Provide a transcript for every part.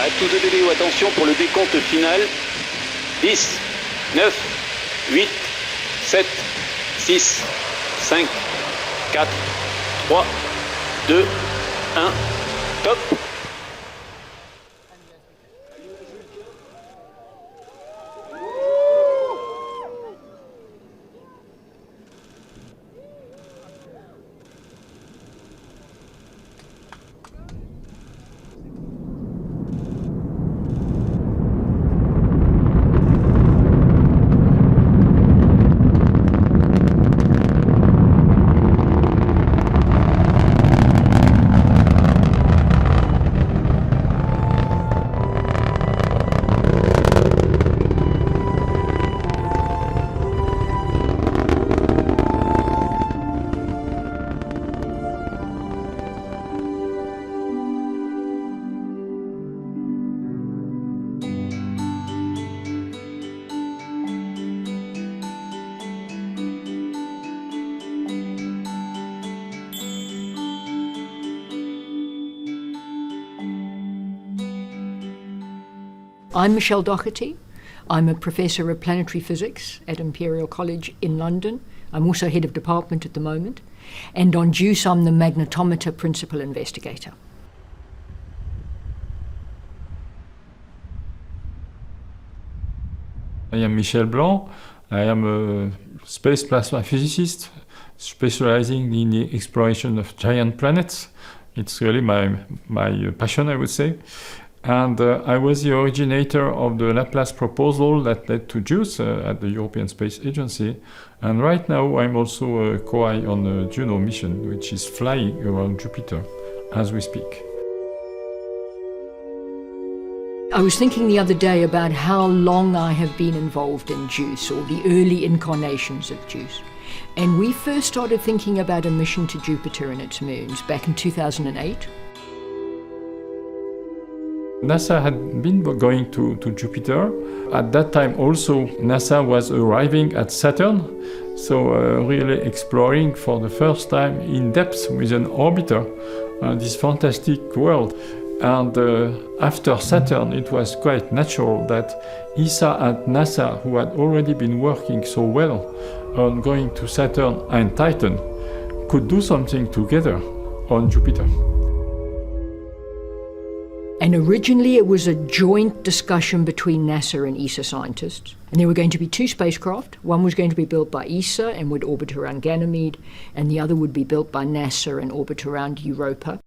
À tous de Galileo, attention pour le décompte final. 10, 9, 8, 7, 6, 5, 4, 3, 2, 1, top. I'm Michelle Doherty. I'm a professor of planetary physics at Imperial College in London. I'm also head of department at the moment. And on JUICE, I'm the magnetometer principal investigator. I am Michel Blanc. I am a space plasma physicist specializing in the exploration of giant planets. It's really my passion, I would say. And I was the originator of the Laplace proposal that led to JUICE at the European Space Agency. And right now I'm also a co-I on the Juno mission, which is flying around Jupiter as we speak. I was thinking the other day about how long I have been involved in JUICE, or the early incarnations of JUICE. And we first started thinking about a mission to Jupiter and its moons back in 2008. NASA had been going to Jupiter. At that time also NASA was arriving at Saturn, so really exploring for the first time in depth with an orbiter this fantastic world. And after Saturn it was quite natural that ESA and NASA, who had already been working so well on going to Saturn and Titan, could do something together on Jupiter. And originally it was a joint discussion between NASA and ESA scientists. And there were going to be two spacecraft. One was going to be built by ESA and would orbit around Ganymede, and the other would be built by NASA and orbit around Europa.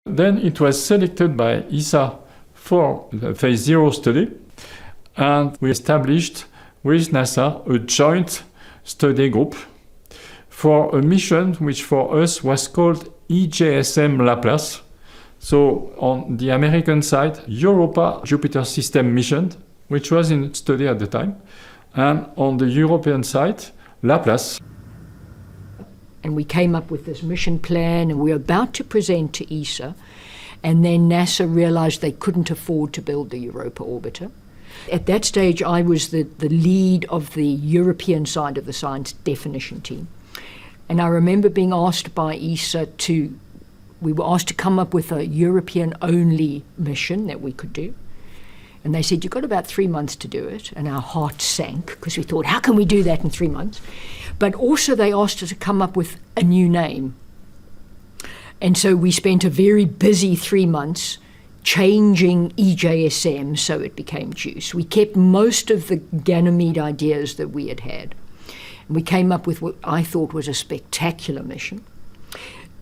Then it was selected by ESA for the Phase 0 study, and we established with NASA a joint study group for a mission which for us was called EJSM Laplace. So on the American side, Europa Jupiter System mission, which was in study at the time, and on the European side, Laplace. And we came up with this mission plan, and we were about to present to ESA, and then NASA realized they couldn't afford to build the Europa orbiter. At that stage, I was the lead of the European side of the science definition team. And I remember being asked by ESA we were asked to come up with a European-only mission that we could do. And they said, you've got about 3 months to do it. And our hearts sank, because we thought, how can we do that in 3 months? But also they asked us to come up with a new name. And so we spent a very busy 3 months changing EJSM so it became JUICE. We kept most of the Ganymede ideas that we had had. And we came up with what I thought was a spectacular mission.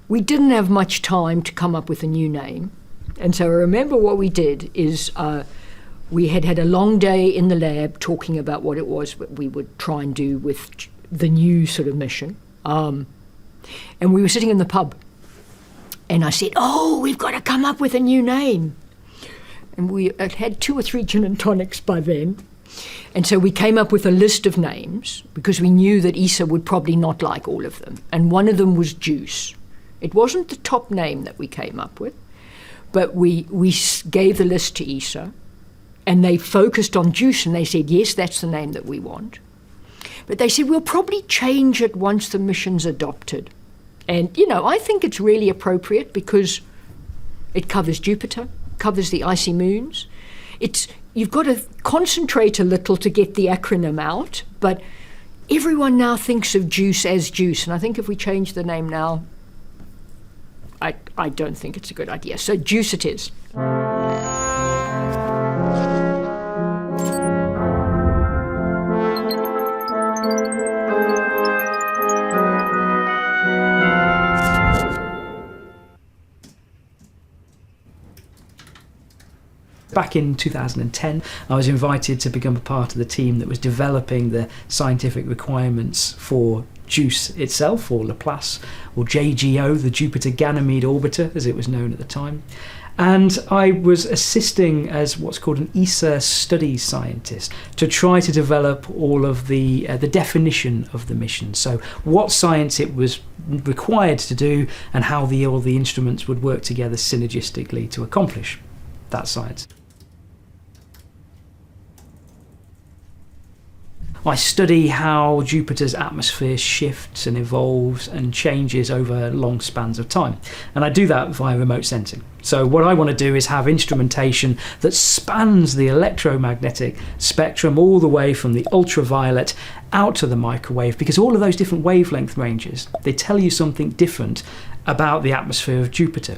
We didn't have much time to come up with a new name. And so I remember what we did is we had a long day in the lab talking about what it was that we would try and do with the new sort of mission. And we were sitting in the pub. And I said, we've got to come up with a new name. And we had had 2 or 3 gin and tonics by then. And so we came up with a list of names because we knew that ESA would probably not like all of them. And one of them was JUICE. It wasn't the top name that we came up with, but we gave the list to ESA, and they focused on JUICE, and they said, yes, that's the name that we want. But they said, we'll probably change it once the mission's adopted. And, I think it's really appropriate because it covers Jupiter, covers the icy moons. You've got to concentrate a little to get the acronym out, but everyone now thinks of JUICE as JUICE, and I think if we change the name now, I don't think it's a good idea. So JUICE it is. Back in 2010, I was invited to become a part of the team that was developing the scientific requirements for JUICE itself, or Laplace, or JGO, the Jupiter Ganymede Orbiter, as it was known at the time. And I was assisting as what's called an ESA study scientist to try to develop all of the definition of the mission. So what science it was required to do and how all the instruments would work together synergistically to accomplish that science. I study how Jupiter's atmosphere shifts and evolves and changes over long spans of time. And I do that via remote sensing. So what I want to do is have instrumentation that spans the electromagnetic spectrum all the way from the ultraviolet out to the microwave, because all of those different wavelength ranges, they tell you something different about the atmosphere of Jupiter.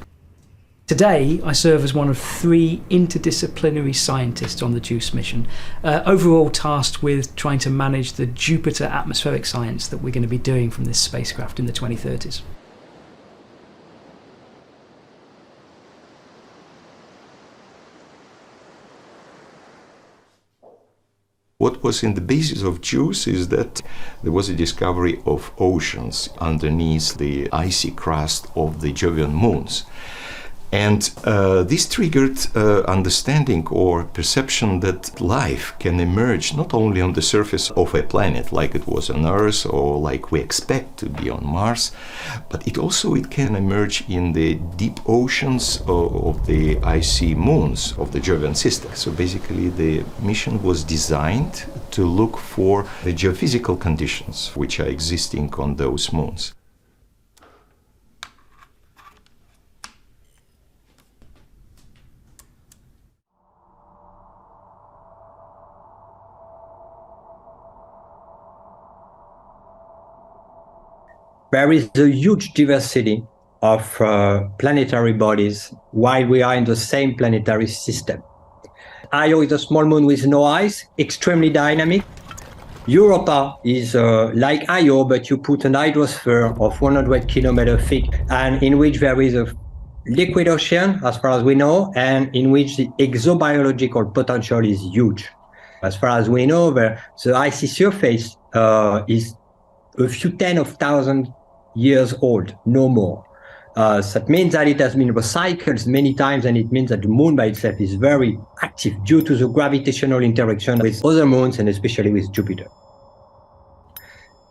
Today, I serve as one of 3 interdisciplinary scientists on the JUICE mission, overall tasked with trying to manage the Jupiter atmospheric science that we're going to be doing from this spacecraft in the 2030s. What was in the basis of JUICE is that there was a discovery of oceans underneath the icy crust of the Jovian moons. And this triggered understanding or perception that life can emerge not only on the surface of a planet like it was on Earth or like we expect to be on Mars, but it can emerge in the deep oceans of the icy moons of the Jovian system. So basically the mission was designed to look for the geophysical conditions which are existing on those moons. There is a huge diversity of planetary bodies while we are in the same planetary system. Io is a small moon with no ice, extremely dynamic. Europa is like Io, but you put an hydrosphere of 100 kilometers thick, and in which there is a liquid ocean, as far as we know, and in which the exobiological potential is huge. As far as we know, the icy surface is a few tens of thousands years old, no more. So that means that it has been recycled many times, and it means that the moon by itself is very active due to the gravitational interaction with other moons and especially with Jupiter.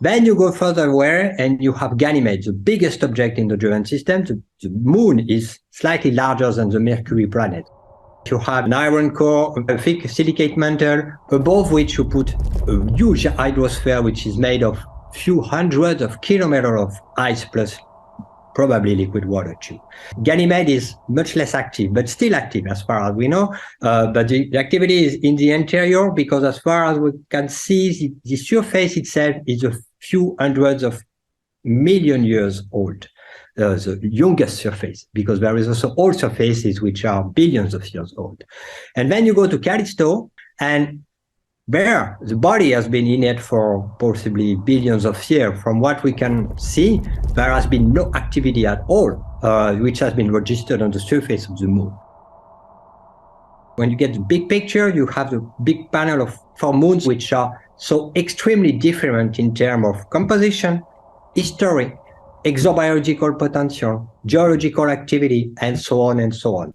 Then you go further away and you have Ganymede, the biggest object in the Jovian system. The moon is slightly larger than the Mercury planet. You have an iron core, a thick silicate mantle, above which you put a huge hydrosphere which is made of few hundreds of kilometers of ice plus probably liquid water too. Ganymede is much less active, but still active as far as we know. But the activity is in the interior, because as far as we can see, the surface itself is a few hundreds of million years old. The youngest surface, because there is also old surfaces which are billions of years old. And then you go to Callisto, and there, the body has been in it for possibly billions of years. From what we can see, there has been no activity at all, which has been registered on the surface of the moon. When you get the big picture, you have the big panel of 4 moons, which are so extremely different in terms of composition, history, exobiological potential, geological activity, and so on and so on.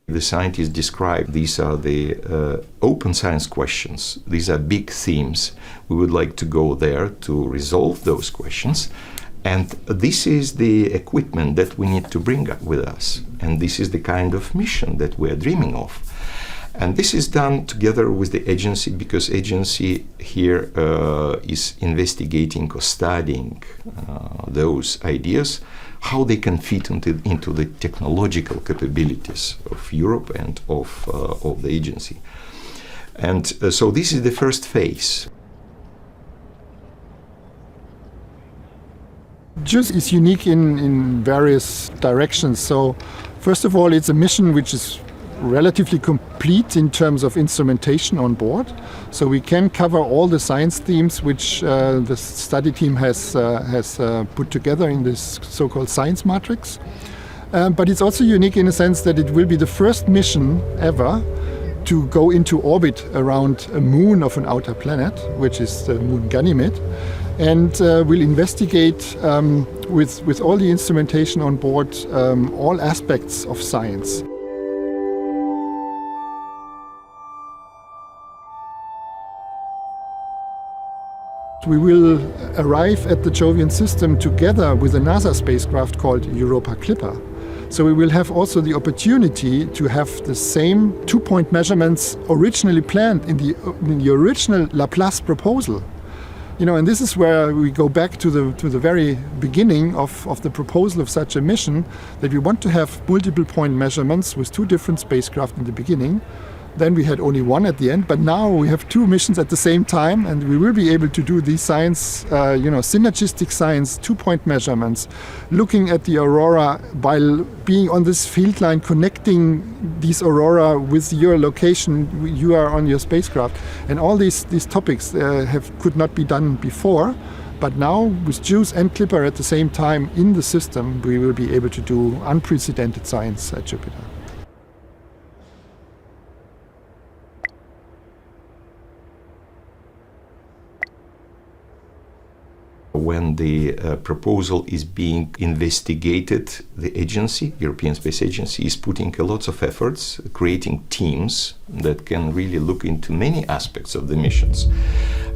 The scientists describe these are the open science questions. These are big themes. We would like to go there to resolve those questions. And this is the equipment that we need to bring with us. And this is the kind of mission that we are dreaming of. And this is done together with the agency, because agency here is investigating or studying those ideas how they can fit into the technological capabilities of Europe and of the agency. And so this is the first phase. JUICE is unique in various directions. So first of all, it's a mission which is relatively complete in terms of instrumentation on board. So we can cover all the science themes which the study team has put together in this so-called science matrix. But it's also unique in a sense that it will be the first mission ever to go into orbit around a moon of an outer planet, which is the moon Ganymede, and will investigate with all the instrumentation on board all aspects of science. We will arrive at the Jovian system together with a NASA spacecraft called Europa Clipper. So we will have also the opportunity to have the same two-point measurements originally planned in the original Laplace proposal. You know, and this is where we go back to the very beginning of the proposal of such a mission, that we want to have multiple point measurements with two different spacecraft in the beginning. Then we had only one at the end, but now we have two missions at the same time, and we will be able to do these science, synergistic science, two-point measurements, looking at the aurora while being on this field line, connecting these aurora with your location, you are on your spacecraft. And all these topics could not be done before, but now with JUICE and Clipper at the same time in the system, we will be able to do unprecedented science at Jupiter. When the proposal is being investigated, the agency, European Space Agency, is putting a lot of efforts, creating teams that can really look into many aspects of the missions.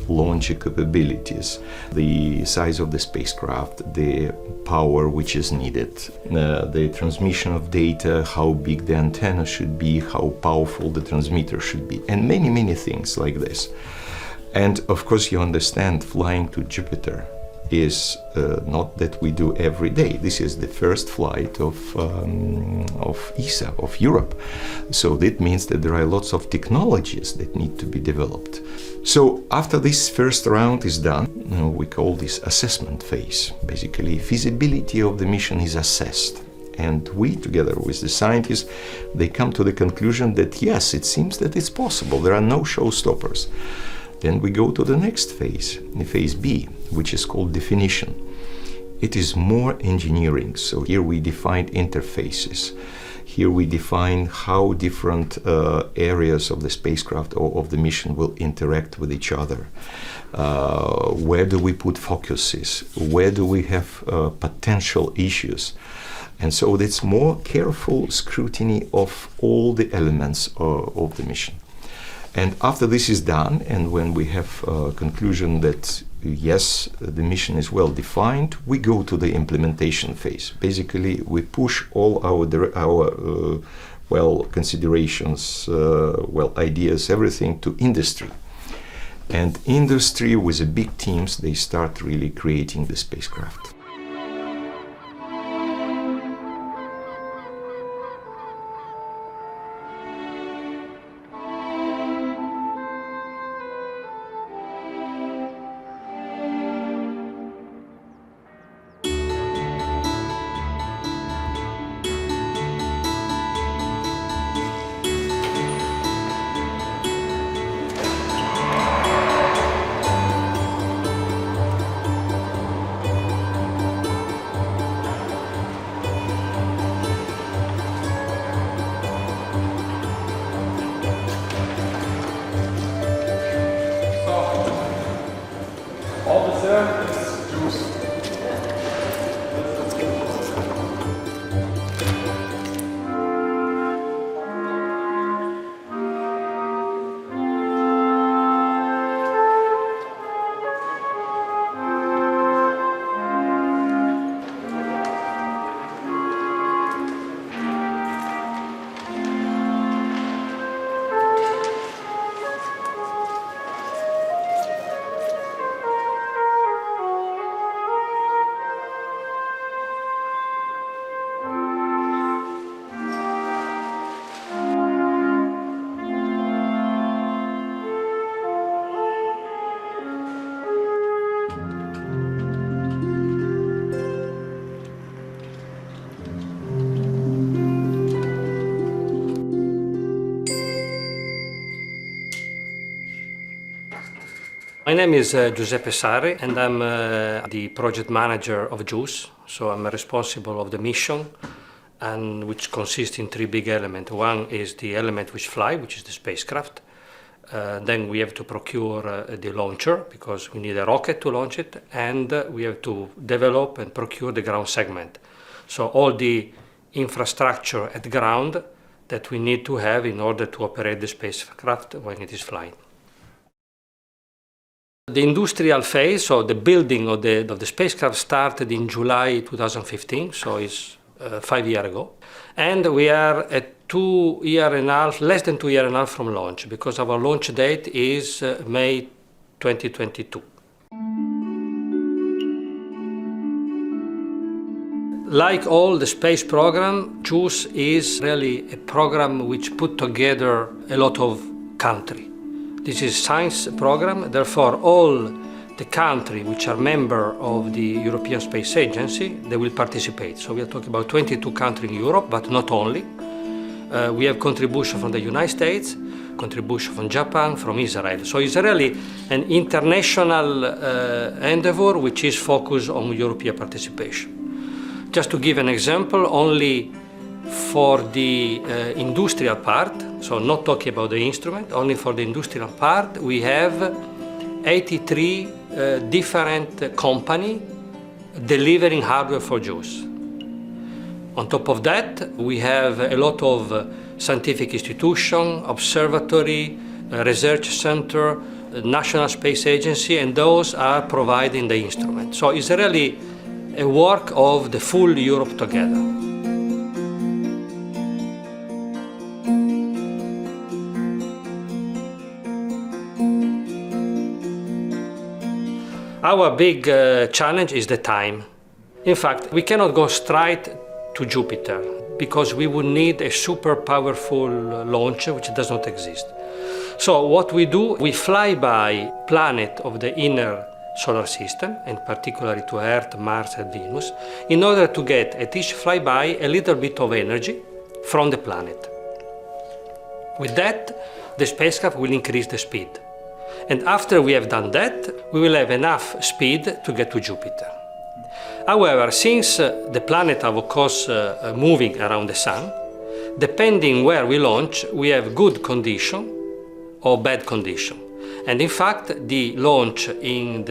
Launch capabilities, the size of the spacecraft, the power which is needed, the transmission of data, how big the antenna should be, how powerful the transmitter should be, and many, many things like this. And of course, you understand, flying to Jupiter is not that we do every day. This is the first flight of ESA, of Europe. So that means that there are lots of technologies that need to be developed. So after this first round is done, we call this assessment phase. Basically, feasibility of the mission is assessed. And we, together with the scientists, they come to the conclusion that yes, it seems that it's possible. There are no showstoppers. Then we go to the next phase, the phase B, which is called definition. It is more engineering. So here we define interfaces. Here we define how different areas of the spacecraft or of the mission will interact with each other. Where do we put focuses? Where do we have potential issues? And so it's more careful scrutiny of all the elements of the mission. And after this is done, and when we have a conclusion that yes, the mission is well defined, we go to the implementation phase. Basically, we push all our considerations, ideas, everything to industry. And industry, with the big teams, they start really creating the spacecraft. My name is Giuseppe Sarri, and I'm the project manager of JUICE. So I'm responsible of the mission, and which consists in three big elements. One is the element which fly, which is the spacecraft. Then we have to procure the launcher, because we need a rocket to launch it, and we have to develop and procure the ground segment. So all the infrastructure at ground that we need to have in order to operate the spacecraft when it is flying. The industrial phase, so the building of the spacecraft, started in July 2015, so it's 5 years ago. And we are at 2 years and a half, less than 2 years and a half from launch, because our launch date is May 2022. Like all the space program, JUICE is really a program which put together a lot of countries. This is a science program, therefore all the countries which are members of the European Space Agency, they will participate. So we are talking about 22 countries in Europe, but not only. We have contribution from the United States, contribution from Japan, from Israel. So it's really an international endeavor which is focused on European participation. Just to give an example, only for the industrial part, so not talking about the instrument, only for the industrial part, we have 83 different companies delivering hardware for JUICE. On top of that, we have a lot of scientific institutions, observatory, research center, National Space Agency, and those are providing the instrument. So it's really a work of the full Europe together. Our big challenge is the time. In fact, we cannot go straight to Jupiter because we would need a super powerful launcher which does not exist. So what we do, we fly by planet of the inner solar system, and particularly to Earth, Mars and Venus, in order to get at each flyby a little bit of energy from the planet. With that, the spacecraft will increase the speed. And after we have done that, we will have enough speed to get to Jupiter. However, since the planet are of course moving around the Sun, depending where we launch, we have good condition or bad condition. And in fact, the launch in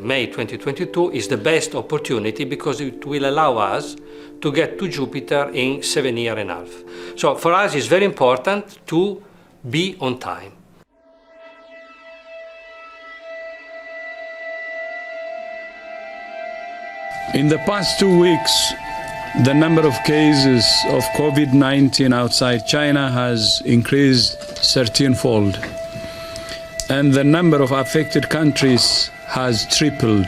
May 2022 is the best opportunity because it will allow us to get to Jupiter in 7 years and a half. So for us, it's very important to be on time. In the past 2 weeks, the number of cases of COVID-19 outside China has increased 13-fold, and the number of affected countries has tripled.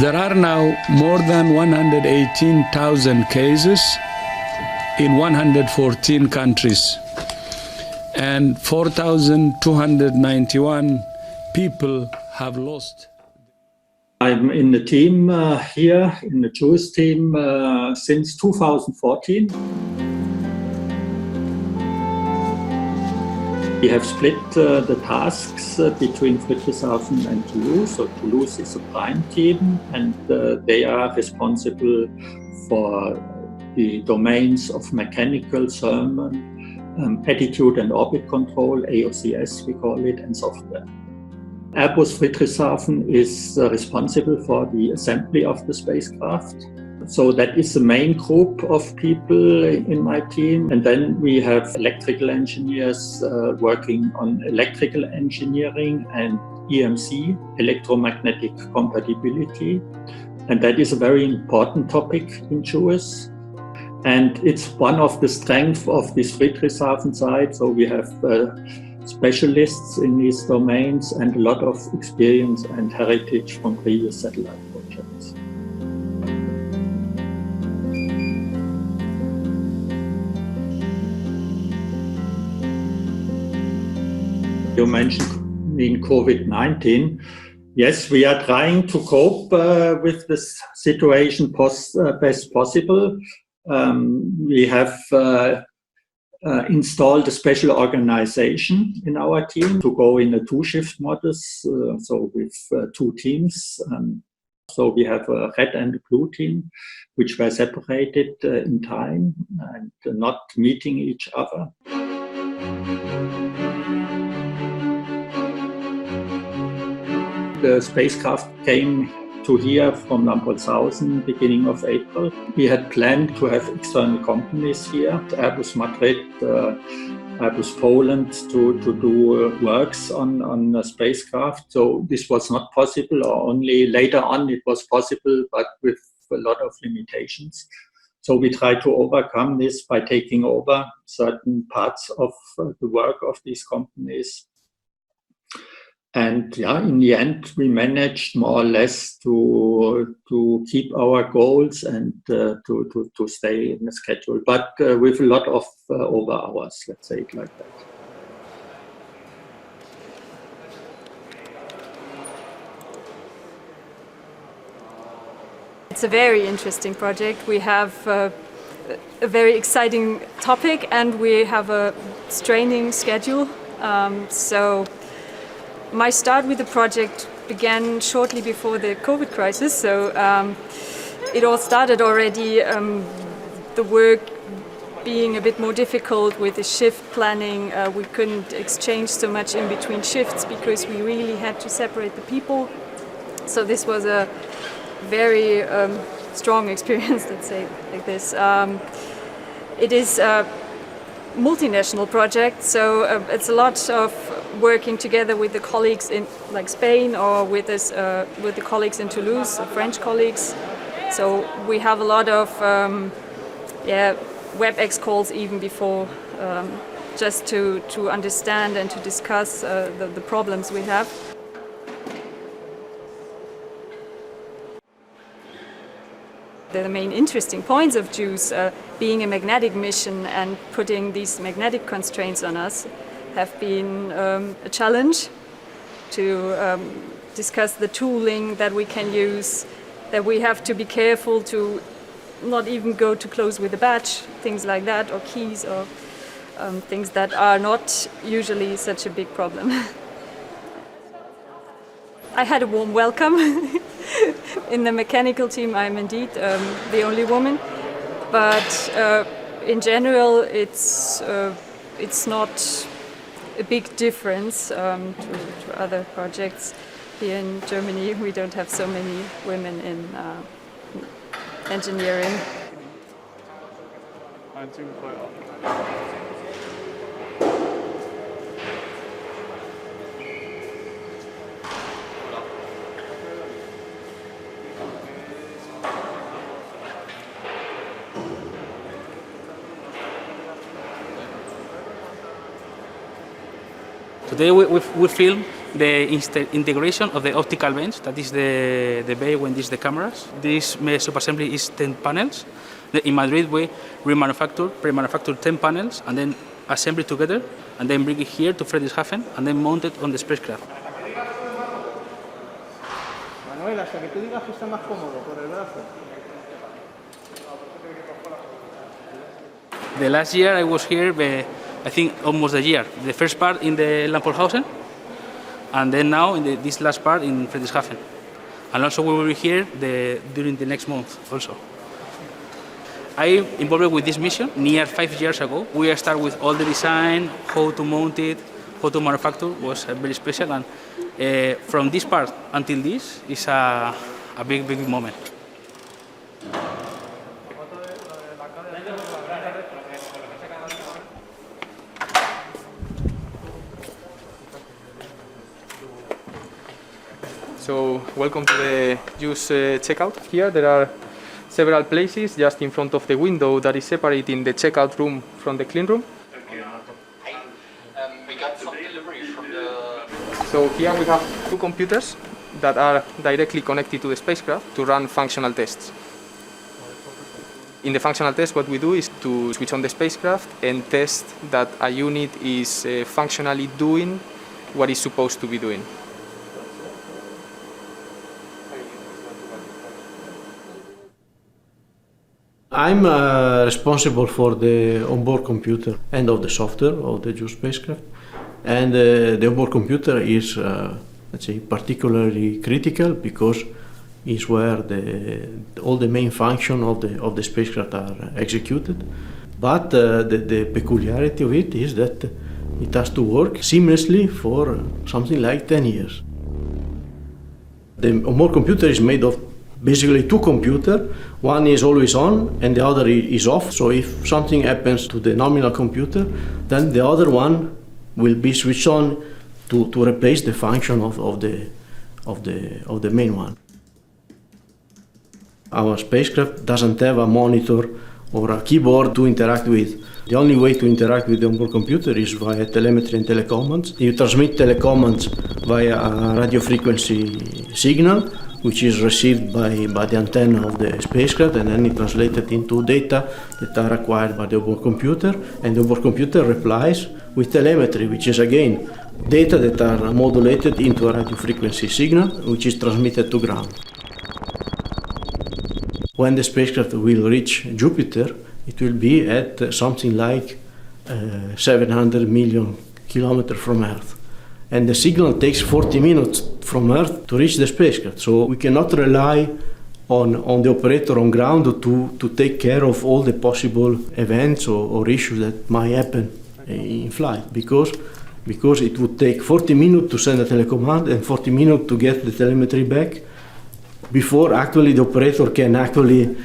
There are now more than 118,000 cases in 114 countries, and 4,291 people have lost. I'm in the team here, in the JUICE team, since 2014. We have split the tasks between Friedrichshafen and Toulouse. So Toulouse is a prime team, and they are responsible for the domains of mechanical, thermal, attitude and orbit control, AOCS we call it, and software. Airbus Friedrichshafen is responsible for the assembly of the spacecraft. So that is the main group of people in my team. And then we have electrical engineers working on electrical engineering and EMC, electromagnetic compatibility. And that is a very important topic in JUICE. And it's one of the strengths of this Friedrichshafen site. So we have specialists in these domains and a lot of experience and heritage from previous satellite projects. You mentioned COVID-19. Yes, we are trying to cope with this situation best possible. We have installed a special organization in our team to go in a two-shift modus, so with two teams. So we have a red and a blue team, which were separated in time and not meeting each other. The spacecraft came to here from Lambertshausen beginning of April. We had planned to have external companies here, Airbus Madrid, Airbus Poland, to do works on the spacecraft. So this was not possible, or only later on it was possible, but with a lot of limitations. So we tried to overcome this by taking over certain parts of the work of these companies. And yeah, in the end, we managed more or less to keep our goals and to stay in the schedule, but with a lot of over hours, let's say it like that. It's a very interesting project. We have a very exciting topic and we have a straining schedule. So my start with the project began shortly before the COVID crisis, so it all started already, the work being a bit more difficult with the shift planning. We couldn't exchange so much in between shifts because we really had to separate the people. So this was a very strong experience, let's say like this. It is a multinational project, so it's a lot of working together with the colleagues in like Spain or with the colleagues in Toulouse, French colleagues. So we have a lot of WebEx calls even before, just to understand and to discuss the problems we have. The main interesting points of JUICE, being a magnetic mission and putting these magnetic constraints on us, have been a challenge to discuss the tooling that we can use, that we have to be careful to not even go too close with the badge, things like that, or keys, or things that are not usually such a big problem. I had a warm welcome. In the mechanical team, I'm indeed the only woman, but in general, it's not a big difference to other projects. Here in Germany, we don't have so many women in engineering. Today we film the integration of the optical bench, that is the bay when this is the cameras. This subassembly is 10 panels. In Madrid we pre-manufacture 10 panels and then assemble it together and then bring it here to Friedrichshafen and then mount it on the spacecraft. Manuel, hasta que tú digas que está más cómodo por el brazo. The last year I was here, I think almost a year. The first part in the Lambertshausen, and then now in this last part in Friedrichshafen. And also we will be here during the next month also. I involved with this mission near 5 years ago. We start with all the design, how to mount it, how to manufacture, was very special. And from this part until this is a big moment. So welcome to the JUICE checkout. Here there are several places just in front of the window that is separating the checkout room from the clean room. We got some delivery from the... So here we have 2 computers that are directly connected to the spacecraft to run functional tests. In the functional test, what we do is to switch on the spacecraft and test that a unit is functionally doing what it's supposed to be doing. I'm responsible for the onboard computer and of the software of the JUICE spacecraft. And the onboard computer is, let's say, particularly critical because it's where all the main functions of the spacecraft are executed. But the peculiarity of it is that it has to work seamlessly for something like 10 years. The onboard computer is made of basically two computers. One is always on and the other is off. So if something happens to the nominal computer, then the other one will be switched on to replace the function of the main one. Our spacecraft doesn't have a monitor or a keyboard to interact with. The only way to interact with the onboard computer is via telemetry and telecommands. You transmit telecommands via a radio frequency signal, which is received by the antenna of the spacecraft, and then it translated into data that are acquired by the onboard computer, and the onboard computer replies with telemetry, which is again data that are modulated into a radio frequency signal, which is transmitted to ground. When the spacecraft will reach Jupiter, it will be at something like 700 million kilometers from Earth. And the signal takes 40 minutes from Earth to reach the spacecraft. So we cannot rely on the operator on ground to take care of all the possible events or issues that might happen in flight, because it would take 40 minutes to send a telecommand and 40 minutes to get the telemetry back before actually the operator can actually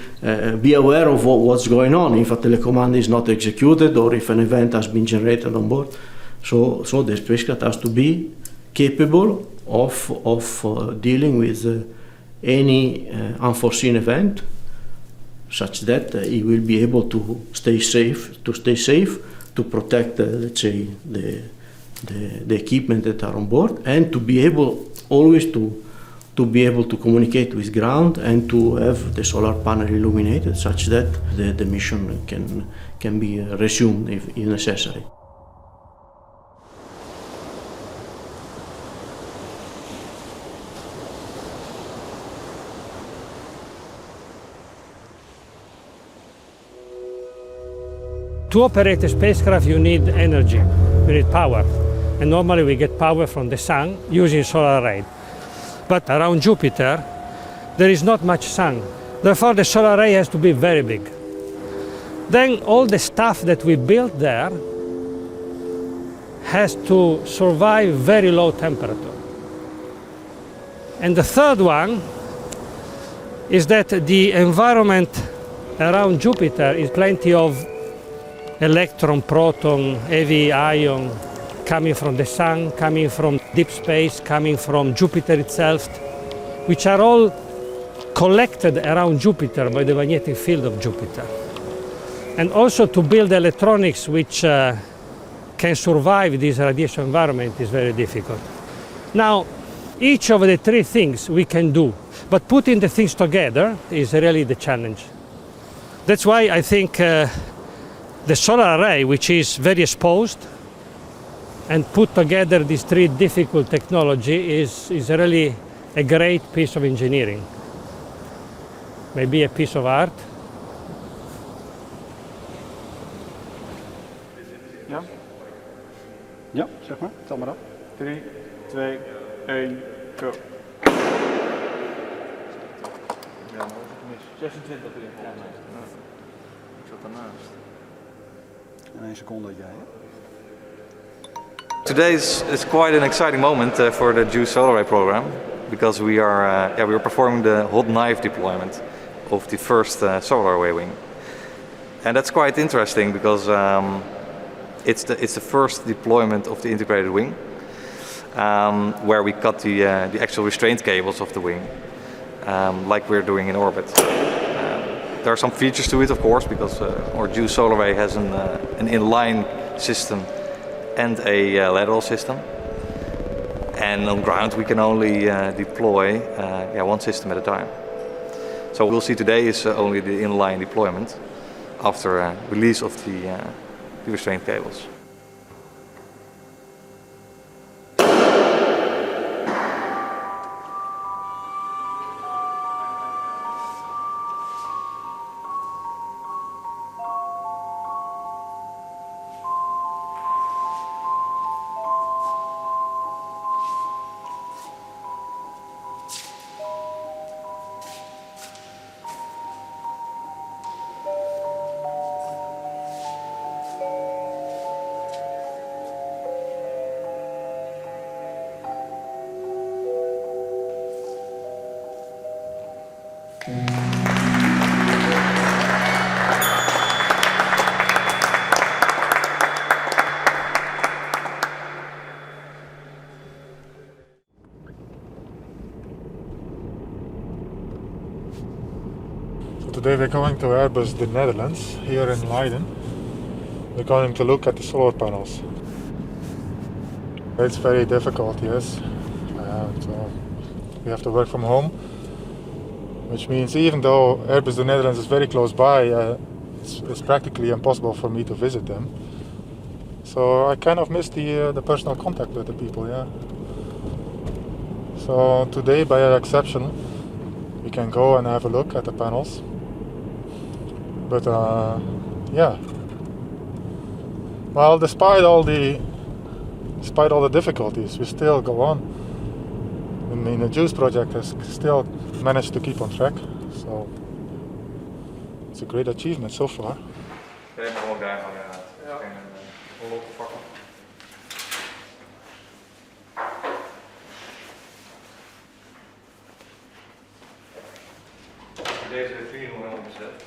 be aware of what's going on, if a telecommand is not executed or if an event has been generated on board. So the spacecraft has to be capable of dealing with any unforeseen event, such that it will be able to stay safe, to protect, let's say, the equipment that are on board, and to be able always to be able to communicate with ground and to have the solar panel illuminated, such that the mission can be resumed if necessary. To operate a spacecraft, you need energy, you need power. And normally we get power from the sun using solar array. But around Jupiter, there is not much sun. Therefore, the solar array has to be very big. Then all the stuff that we built there has to survive very low temperature. And the third one is that the environment around Jupiter is plenty of electron, proton, heavy ion coming from the sun, coming from deep space, coming from Jupiter itself, which are all collected around Jupiter by the magnetic field of Jupiter. And also to build electronics which can survive this radiation environment is very difficult. Now, each of the three things we can do, but putting the things together is really the challenge. That's why I think the solar array, which is very exposed, and put together these three difficult technology is really a great piece of engineering. Maybe a piece of art. Ja? Ja, zeg maar. Tel maar op. 3, 2, 1, go. Ja, maar was het mis? 26 erin volgens mij. Ik zat daarnaast. En 1 seconde had jij, hè? Today is quite an exciting moment for the JUICE Solar Array program, because we are performing the hot knife deployment of the first solar array wing, and that's quite interesting because it's the first deployment of the integrated wing, where we cut the actual restraint cables of the wing, like we're doing in orbit. There are some features to it, of course, because our JUICE Solar Array has an inline system and a lateral system, and on ground we can only deploy one system at a time. So we'll see today is only the inline deployment after release of the restraint cables. So today we're going to Airbus the Netherlands, here in Leiden. We're going to look at the solar panels. It's very difficult, yes. So we have to work from home, which means even though Airbus the Netherlands is very close by, it's practically impossible for me to visit them. So I kind of miss the personal contact with the people, yeah. So today, by exception, we can go and have a look at the panels. But yeah. Well, despite all the difficulties, we still go on. I mean, the JUICE project has still managed to keep on track, so it's a great achievement so far. Deze 4 nog helemaal bezet.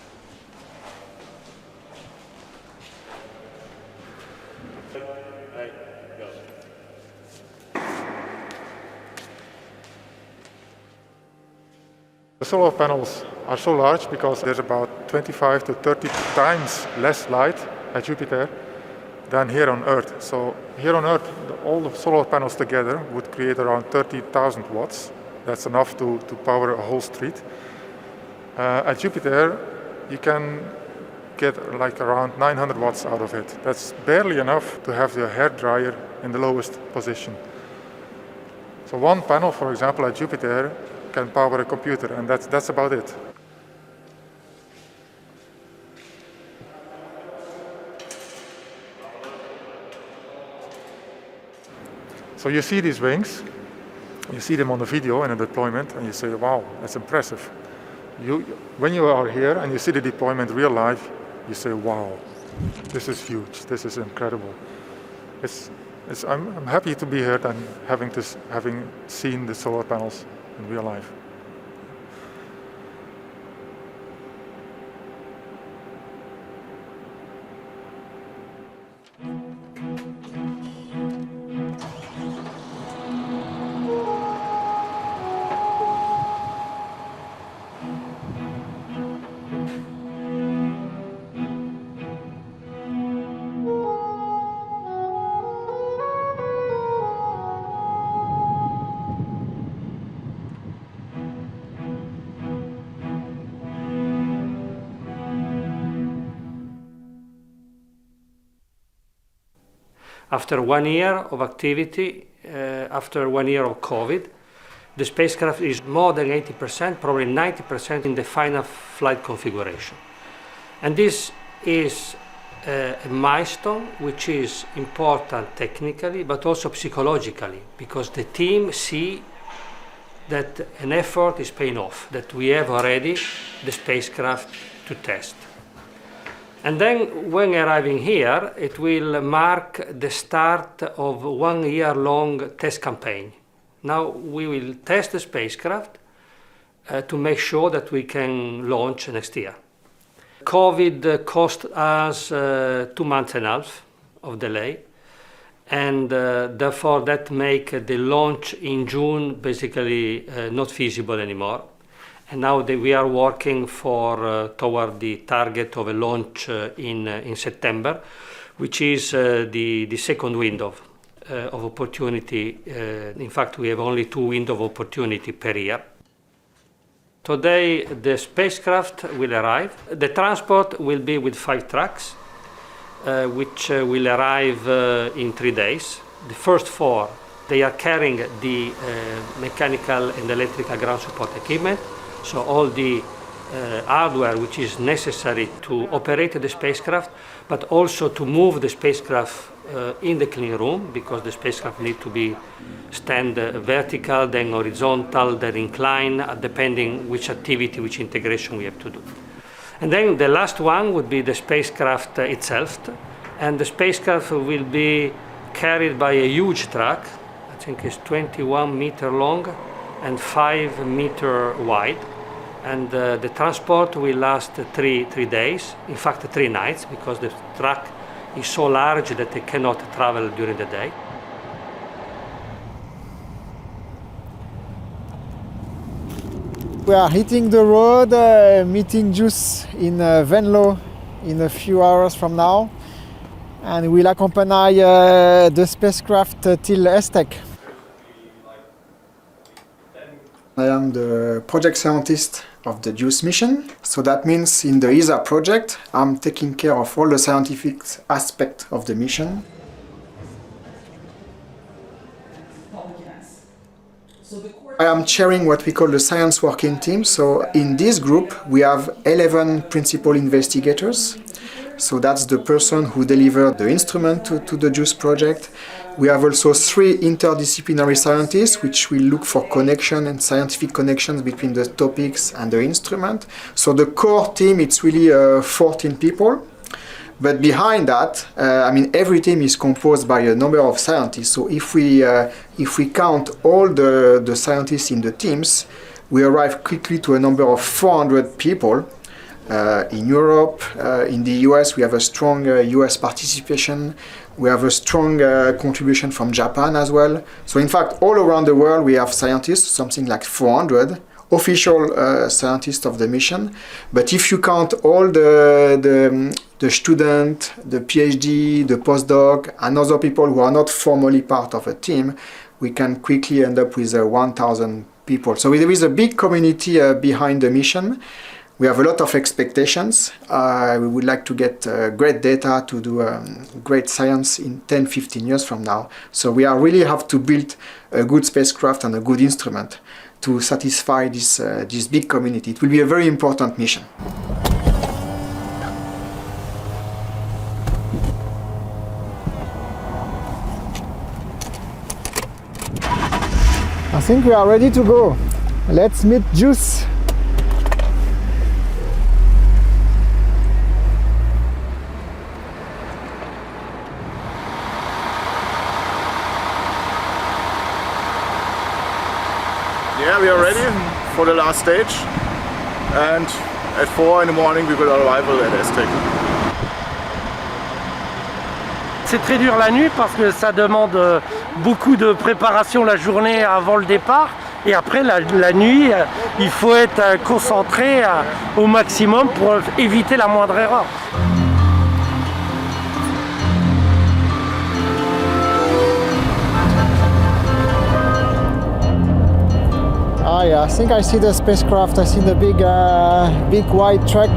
The solar panels are so large because there's about 25 to 30 times less light at Jupiter than here on Earth. So here on Earth, all the solar panels together would create around 30,000 watts. That's enough to power a whole street. At Jupiter, you can get like around 900 watts out of it. That's barely enough to have your hair dryer in the lowest position. So one panel, for example, at Jupiter can power a computer, and that's about it. So you see these wings, you see them on the video in a deployment, and you say, wow, that's impressive. When you are here and you see the deployment real life, you say, wow, this is huge, this is incredible. I'm happy to be here and having seen the solar panels in real life. After 1 year of activity, after 1 year of COVID, the spacecraft is more than 80%, probably 90% in the final flight configuration. And this is a milestone which is important technically, but also psychologically, because the team see that an effort is paying off, that we have already the spacecraft to test. And then when arriving here, it will mark the start of 1 year-long test campaign. Now we will test the spacecraft to make sure that we can launch next year. COVID cost us 2 months and a half of delay, and therefore that make the launch in June basically not feasible anymore. And now we are working toward the target of a launch in September, which is the second window of opportunity. In fact, we have only 2 windows of opportunity per year. Today, the spacecraft will arrive. The transport will be with 5 trucks, which will arrive in 3 days. The first 4, they are carrying the mechanical and electrical ground support equipment. So all the hardware which is necessary to operate the spacecraft, but also to move the spacecraft in the clean room, because the spacecraft need to be stand vertical, then horizontal, then incline, depending which activity, which integration we have to do. And then the last one would be the spacecraft itself, and the spacecraft will be carried by a huge truck. I think it's 21 meter long and 5 meter wide. And the transport will last 3 days, in fact 3 nights, because the truck is so large that they cannot travel during the day. We are hitting the road, meeting JUICE in Venlo in a few hours from now, and we'll accompany the spacecraft till ESTEC. I am the project scientist of the JUICE mission, so that means in the ESA project I'm taking care of all the scientific aspects of the mission. I am chairing what we call the science working team. So in this group we have 11 principal investigators. So that's the person who delivered the instrument to the JUICE project. We have also 3 interdisciplinary scientists which will look for connection and scientific connections between the topics and the instrument. So the core team, it's really 14 people. But behind that, every team is composed by a number of scientists. So if we count all the scientists in the teams, we arrive quickly to a number of 400 people. In Europe, in the US, we have a strong US participation. We have a strong contribution from Japan as well. So in fact, all around the world, we have scientists, something like 400. Official scientists of the mission. But if you count all the student, the PhD, the postdoc, and other people who are not formally part of a team, we can quickly end up with 1,000 people. So there is a big community behind the mission. We have a lot of expectations. We would like to get great data to do great science in 10-15 years from now. So we really have to build a good spacecraft and a good instrument to satisfy this big community. It will be a very important mission. I think we are ready to go. Let's meet JUICE. Yeah, we are ready for the last stage, and at 4 in the morning we will arrive at ESTEC. C'est très dur la nuit parce que ça demande beaucoup de préparation la journée avant le départ, et après la nuit il faut être concentré au maximum pour éviter la moindre erreur. Ah yeah, I think I see the spacecraft. I see the big white truck.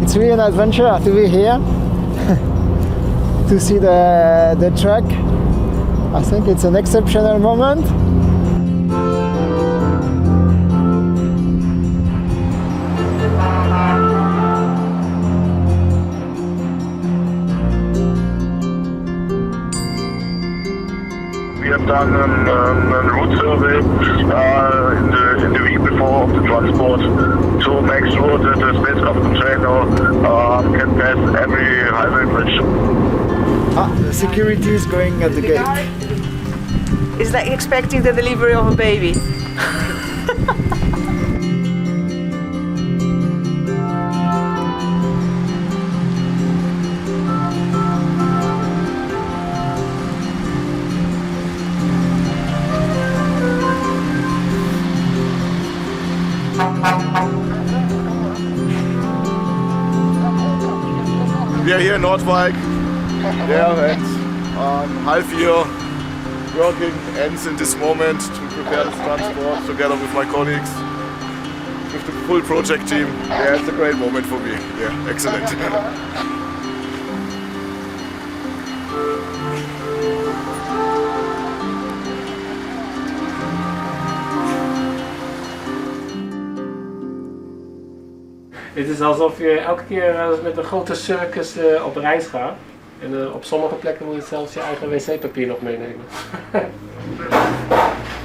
It's really an adventure to be here, to see the truck. I think it's an exceptional moment. We have done a route survey in the week before of the transport to make sure that the spacecraft container can pass every highway bridge. The security is going at the gate. It's like expecting the delivery of a baby. We are here in Nordwijk, there at 3:30 working ends in this moment to prepare this transport together with my colleagues, with the full project team. Yeah, it's a great moment for me. Yeah, excellent. Het is alsof je elke keer met een grote circus op reis gaat. En op sommige plekken moet je zelfs je eigen wc-papier nog meenemen.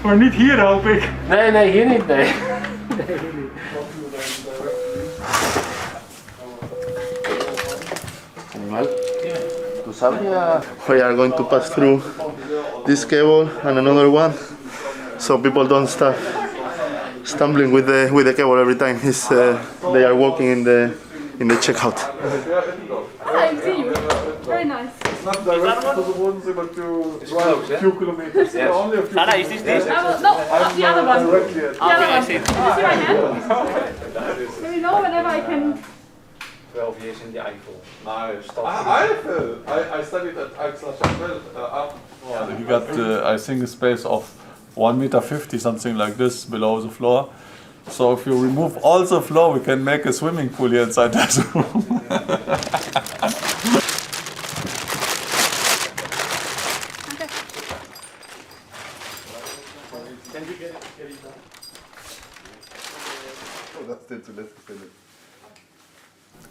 Maar niet hier, hoop ik. Nee, hier niet, nee. Nee, hier niet. Animal, ¿tú sabes? We are going to pass through this cable and another one, so people don't start stumbling with the cable every time they are walking in the checkout. I see you. Very nice. It's not direct to the Bodensee, but you drive a few kilometers. Yes. Only a few Anna, is kilometers. this? No, the other one. Directly at The other one. I see. Can you see my hand? Let me know whenever I can. 12 years in the Eiffel. I studied at Aix-la-Chapelle. He got, I think, a space of 1.50 meters, something like this, below the floor. So if you remove all the floor, we can make a swimming pool here inside that room.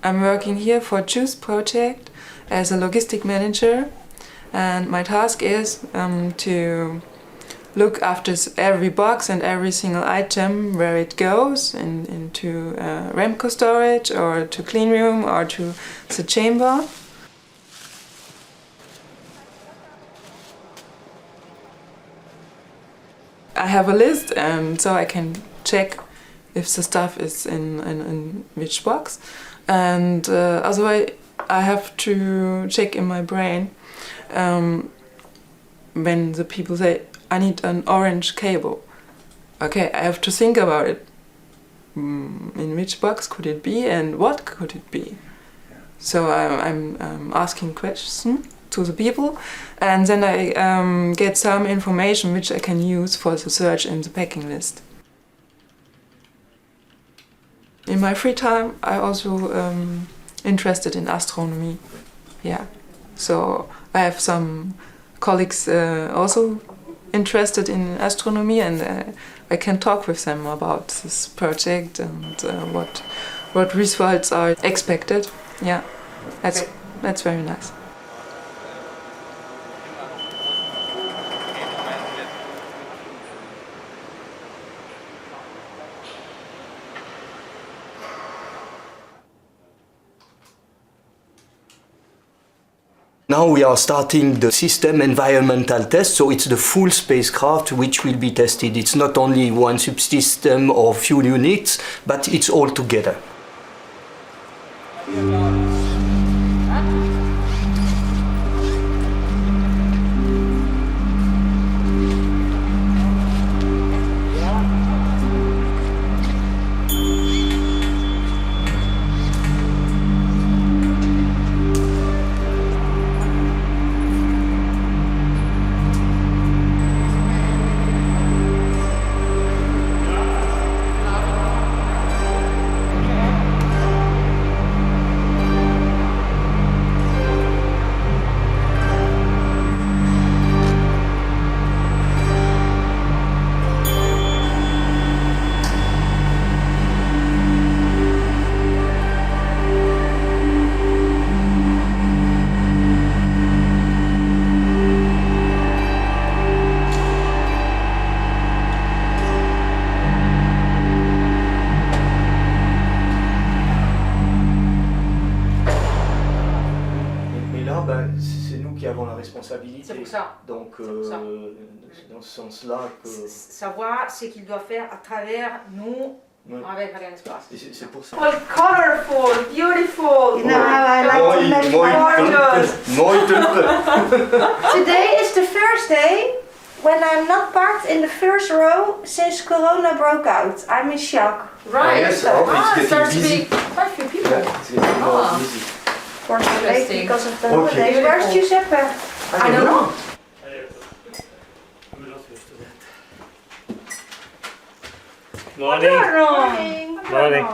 I'm working here for JUICE project as a logistic manager, and my task is to look after every box and every single item, where it goes into Remco storage or to clean room or to the chamber. I have a list, so I can check if the stuff is in which box. And otherwise, I have to check in my brain when the people say, I need an orange cable. Okay, I have to think about it. In which box could it be and what could it be? So I'm asking questions to the people, and then I get some information which I can use for the search in the packing list. In my free time, I also interested in astronomy. Yeah, so I have some colleagues also interested in astronomy, and I can talk with them about this project and what results are expected. Yeah, that's very nice. Now we are starting the system environmental test, so it's the full spacecraft which will be tested. It's not only one subsystem or few units, but it's all together. C'est pour ça. Donc, dans ce sens-là que... Savoir ce qu'il doit faire à travers nous, avec un espace. C'est pour ça. Colorful, beautiful. You know how I like to make Today is the first day when I'm not parked in the first row since Corona broke out. I'm in shock. Right. Yes, It starts to be quite a few people. It's getting more busy. Fortunately, because of the holidays. Where's Giuseppe? I don't know. Morning. Morning. Morning.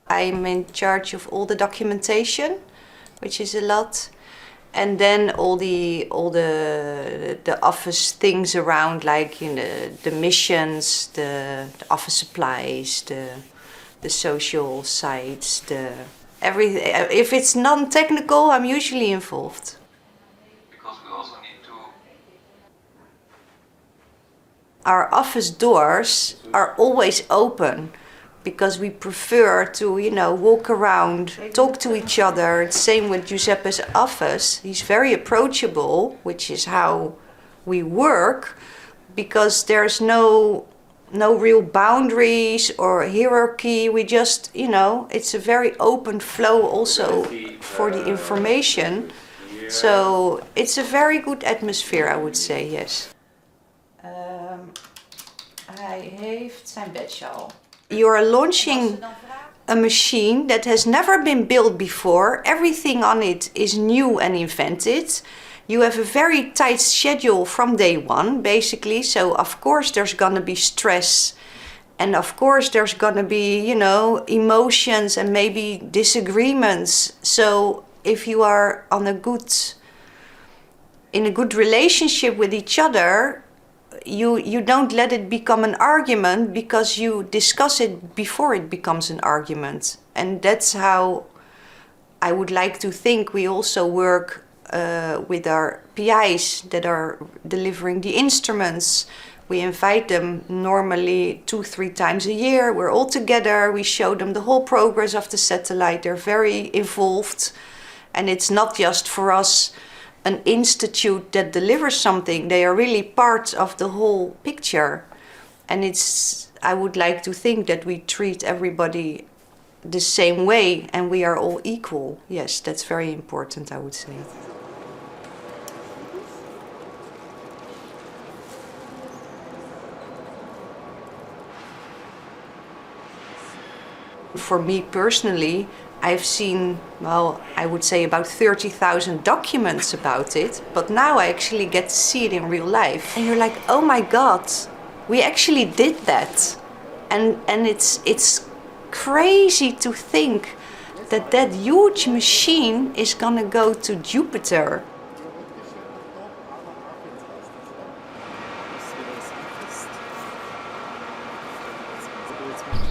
I'm in charge of all the documentation, which is a lot, and then all the office things around, like the missions, the office supplies, the social sites, everything. If it's non-technical, I'm usually involved. Because we also need to. Our office doors are always open, because we prefer to, walk around, talk to each other. Same with Giuseppe's office. He's very approachable, which is how we work, because there's no real boundaries or hierarchy. We just, it's a very open flow also for the information. So it's a very good atmosphere, I would say, yes. Hij heeft zijn badge al. You are launching a machine that has never been built before. Everything on it is new and invented. You have a very tight schedule from day one, basically. So of course there's gonna be stress. And of course there's gonna be, emotions and maybe disagreements. So if you are in a good relationship with each other, you don't let it become an argument, because you discuss it before it becomes an argument. And that's how I would like to think we also work with our PIs that are delivering the instruments. We invite them normally 2-3 times a year. We're all together. We show them the whole progress of the satellite. They're very involved. And it's not just for us an institute that delivers something. They are really part of the whole picture. And I would like to think that we treat everybody the same way and we are all equal. Yes, that's very important, I would say. For me personally, I've seen, I would say about 30,000 documents about it, but now I actually get to see it in real life. And you're like, oh my God, we actually did that. And it's crazy to think that huge machine is gonna go to Jupiter.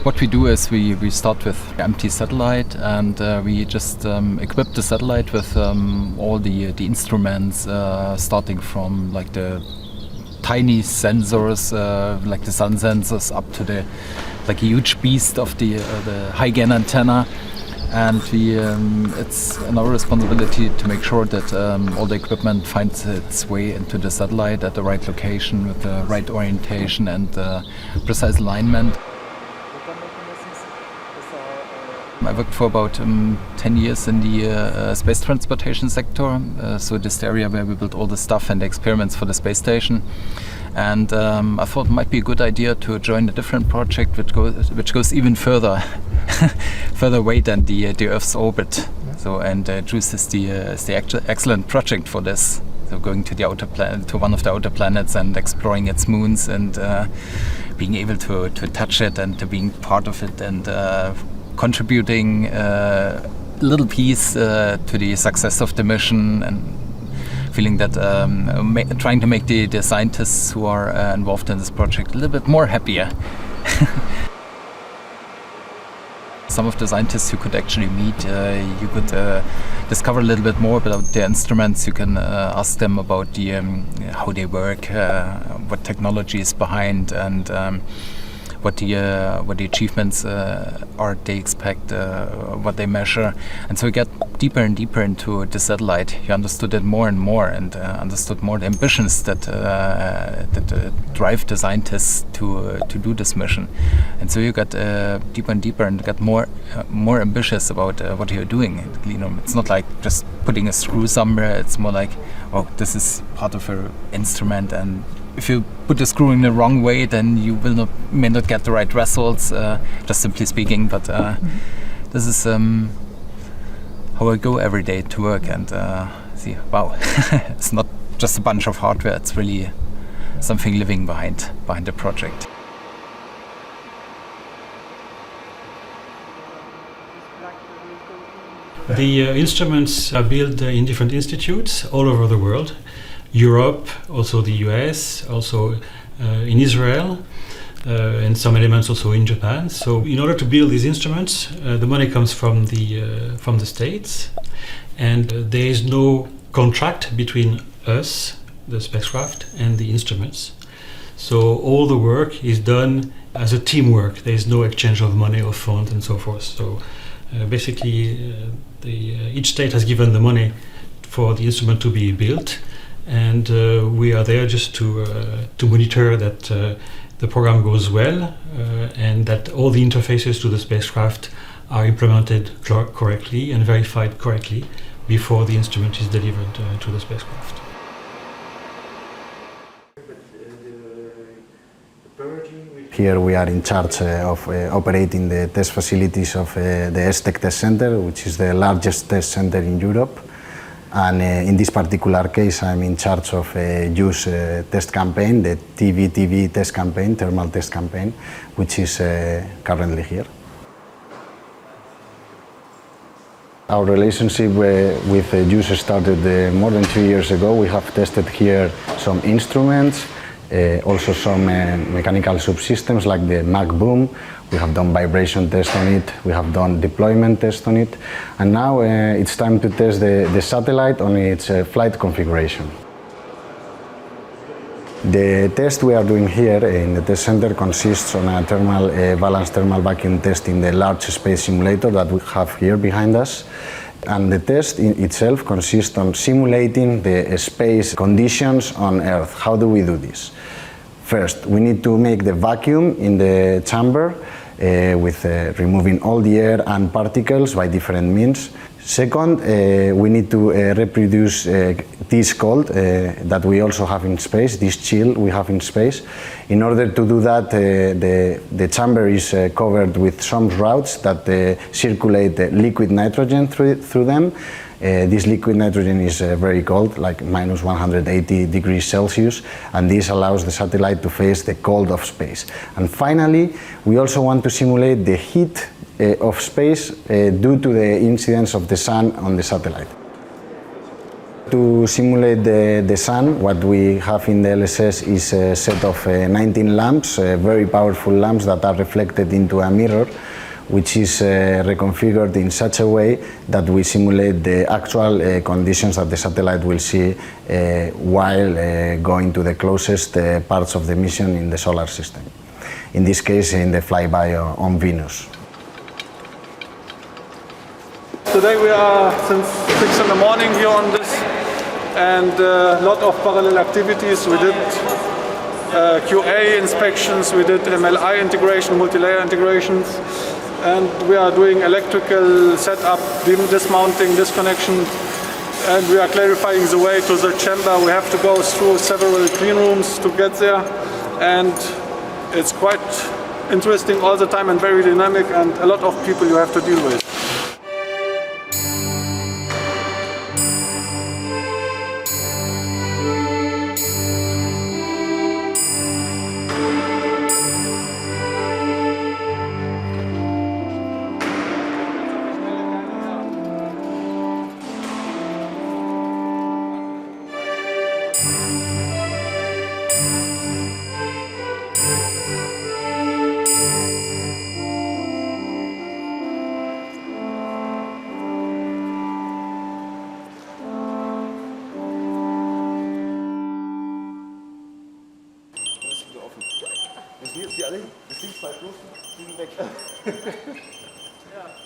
What we do is we start with an empty satellite, and we just equip the satellite with all the instruments, starting from like the tiny sensors, like the sun sensors, up to the like a huge beast of the high gain antenna. And it's our responsibility to make sure that all the equipment finds its way into the satellite at the right location with the right orientation and precise alignment. I worked for about 10 years in the space transportation sector, so this is the area where we built all the stuff and the experiments for the space station. And I thought it might be a good idea to join a different project which goes even further away than the Earth's orbit. So, and JUICE is the excellent project for this. So going to the outer planet, to one of the outer planets and exploring its moons and being able to touch it and to being part of it and contributing a little piece to the success of the mission, and feeling that trying to make the scientists who are involved in this project a little bit more happier. Some of the scientists you could actually meet, you could discover a little bit more about their instruments. You can ask them about how they work, what technology is behind, and what the achievements are they expect, what they measure. And so you get deeper and deeper into the satellite. You understood it more and more, and understood more the ambitions that drive the scientists to do this mission. And so you got deeper and deeper and got more ambitious about what you're doing. It's not like just putting a screw somewhere. It's more like, oh, this is part of an instrument, and if you put the screw in the wrong way, then you may not get the right results, just simply speaking. But this is how I go every day to work and see, wow, it's not just a bunch of hardware, it's really something living behind the project. The instruments are built in different institutes all over the world. Europe, also the US, also in Israel, and some elements also in Japan. So in order to build these instruments, the money comes from the States, and there is no contract between us, the spacecraft, and the instruments. So all the work is done as a teamwork. There is no exchange of money or funds and so forth. So basically, each state has given the money for the instrument to be built, and we are there just to monitor that the program goes well and that all the interfaces to the spacecraft are implemented correctly and verified correctly before the instrument is delivered to the spacecraft. Here we are in charge of operating the test facilities of the ESTEC test center, which is the largest test center in Europe. And in this particular case, I'm in charge of a JUICE test campaign, the TV test campaign, thermal test campaign, which is currently here. Our relationship with JUICE started more than 2 years ago. We have tested here some instruments, also some mechanical subsystems like the Mach boom. We have done vibration test on it, we have done deployment test on it, and now it's time to test the satellite on its flight configuration. The test we are doing here in the test center consists on a balanced thermal vacuum test in the large space simulator that we have here behind us. And the test in itself consists on simulating the space conditions on Earth. How do we do this? First, we need to make the vacuum in the chamber with removing all the air and particles by different means. Second, we need to reproduce this cold that we also have in space, this chill we have in space. In order to do that, the chamber is covered with some routes that circulate liquid nitrogen through them. This liquid nitrogen is very cold, like minus 180 degrees Celsius, and this allows the satellite to face the cold of space. And finally, we also want to simulate the heat of space due to the incidence of the sun on the satellite. To simulate the sun, what we have in the LSS is a set of 19 lamps, very powerful lamps that are reflected into a mirror, which is reconfigured in such a way that we simulate the actual conditions that the satellite will see while going to the closest parts of the mission in the solar system. In this case, in the flyby on Venus. Today we are since 6 in the morning here on this, and a lot of parallel activities. We did QA inspections, we did MLI integration, multi-layer integrations, and we are doing electrical setup, dismounting, disconnection, and we are clarifying the way to the chamber. We have to go through several clean rooms to get there, and it's quite interesting all the time and very dynamic, and a lot of people you have to deal with.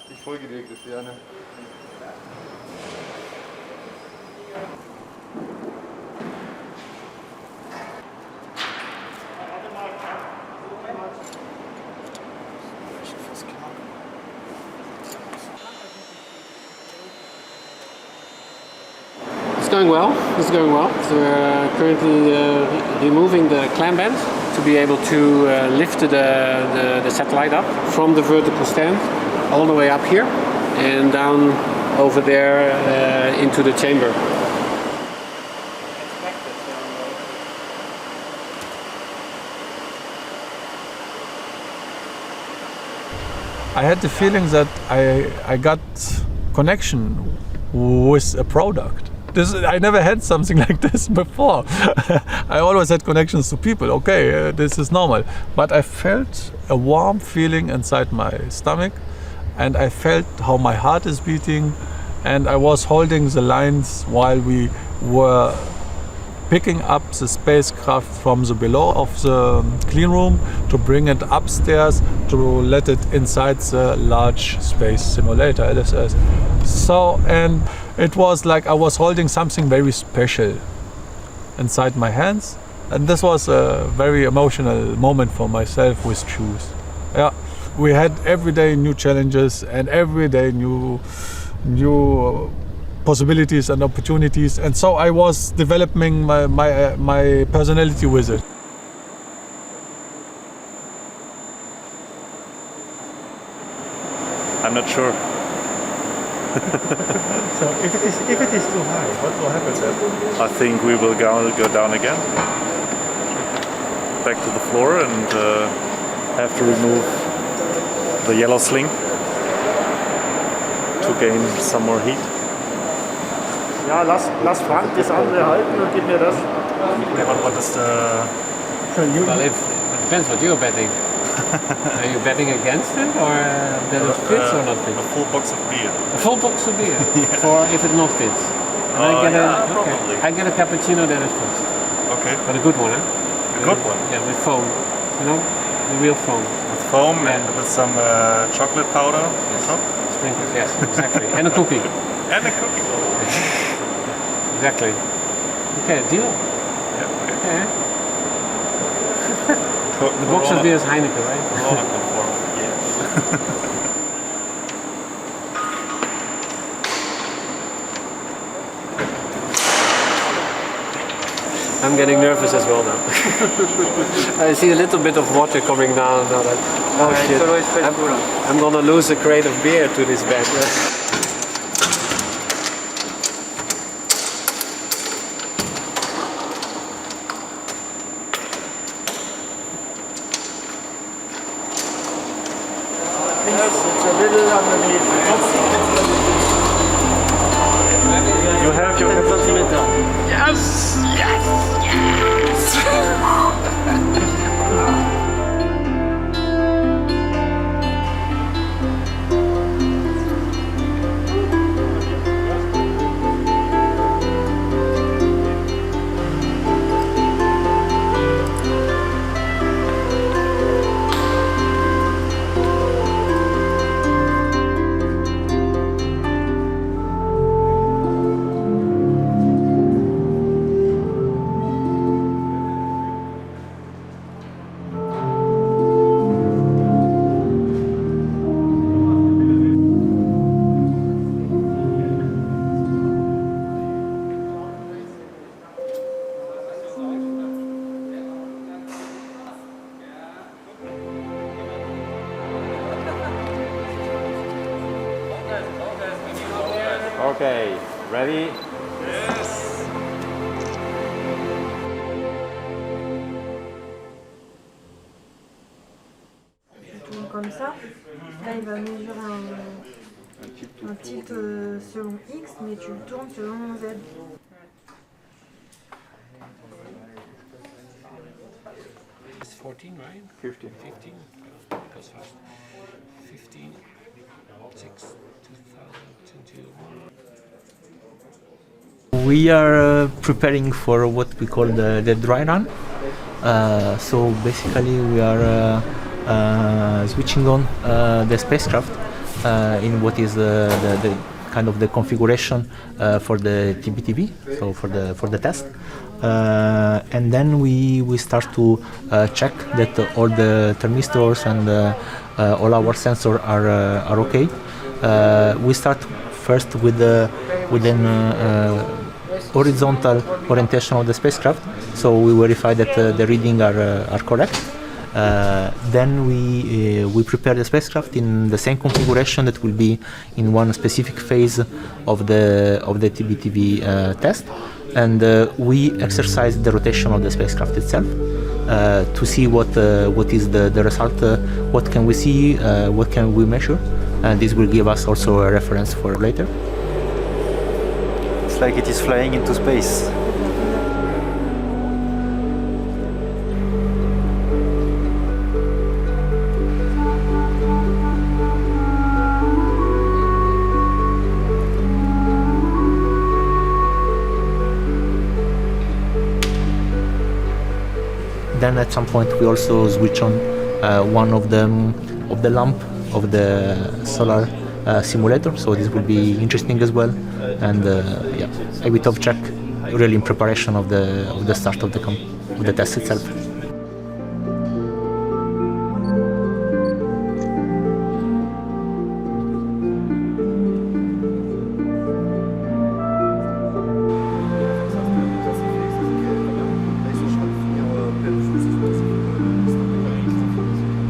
Ich folge dir, Christiane. It's going well. It's going well. So we're currently removing the clamp band to be able to lift the satellite up from the vertical stand all the way up here and down over there into the chamber. I had the feeling that I got connection with a product. I never had something like this before. I always had connections to people. Okay, this is normal. But I felt a warm feeling inside my stomach, and I felt how my heart is beating, and I was holding the lines while we were picking up the spacecraft from the below of the clean room to bring it upstairs to let it inside the large space simulator, LSS. So, and it was like I was holding something very special. inside my hands. And this was a very emotional moment for myself with shoes. Yeah, we had every day new challenges and every day new possibilities and opportunities, and so I was developing my personality with it. I'm not sure. So if it is too high, what will happen then? I think we will go down again, back to the floor, and have to remove the yellow sling to gain some more heat. Ja, lass Frank das andere halten und gib mir das. What is the... Well, it depends what you're betting. Are you betting against it, or that it fits or not fits? A full box of beer. A full box of beer? Yeah. For if it not fits? And Probably. I get a cappuccino that is fits. Okay. But a good one, huh? A good one? Yeah, with foam. You know? The real foam. With foam and with some chocolate powder on top? Sprinkles, yes, exactly. And a cookie. And a cookie. Exactly. Okay, deal. Yeah, okay. Okay. The box of beer is Heineken, right? Corona conform, yeah. I'm getting nervous as well now. I see a little bit of water coming down now. That, oh shit! I'm gonna lose a crate of beer to this bag. It's a little underneath. You have your centimeter. Yes! Yes! Yes! Okay, ready? Yes! tourne comme ça. Là, il va mesurer un tilt selon X, mais tu le tournes selon Z. It's 14, right? 15. 15. Goes fast. 15. 6. 2021. We are preparing for what we call the dry run. So basically we are switching on the spacecraft in what is the kind of the configuration for the TBTV, so for the test. And then we start to check that all the thermistors and all our sensors are okay. We start first with an horizontal orientation of the spacecraft, so we verify that the readings are correct. Then we prepare the spacecraft in the same configuration that will be in one specific phase of the TBTV test, and we exercise the rotation of the spacecraft itself to see what is the result, what can we see, what can we measure, and this will give us also a reference for later. It's like it is flying into space. Then at some point we also switch on one of the lamp of the solar simulator, so this will be interesting as well, and yeah, a bit of check really in preparation of the start of the test itself.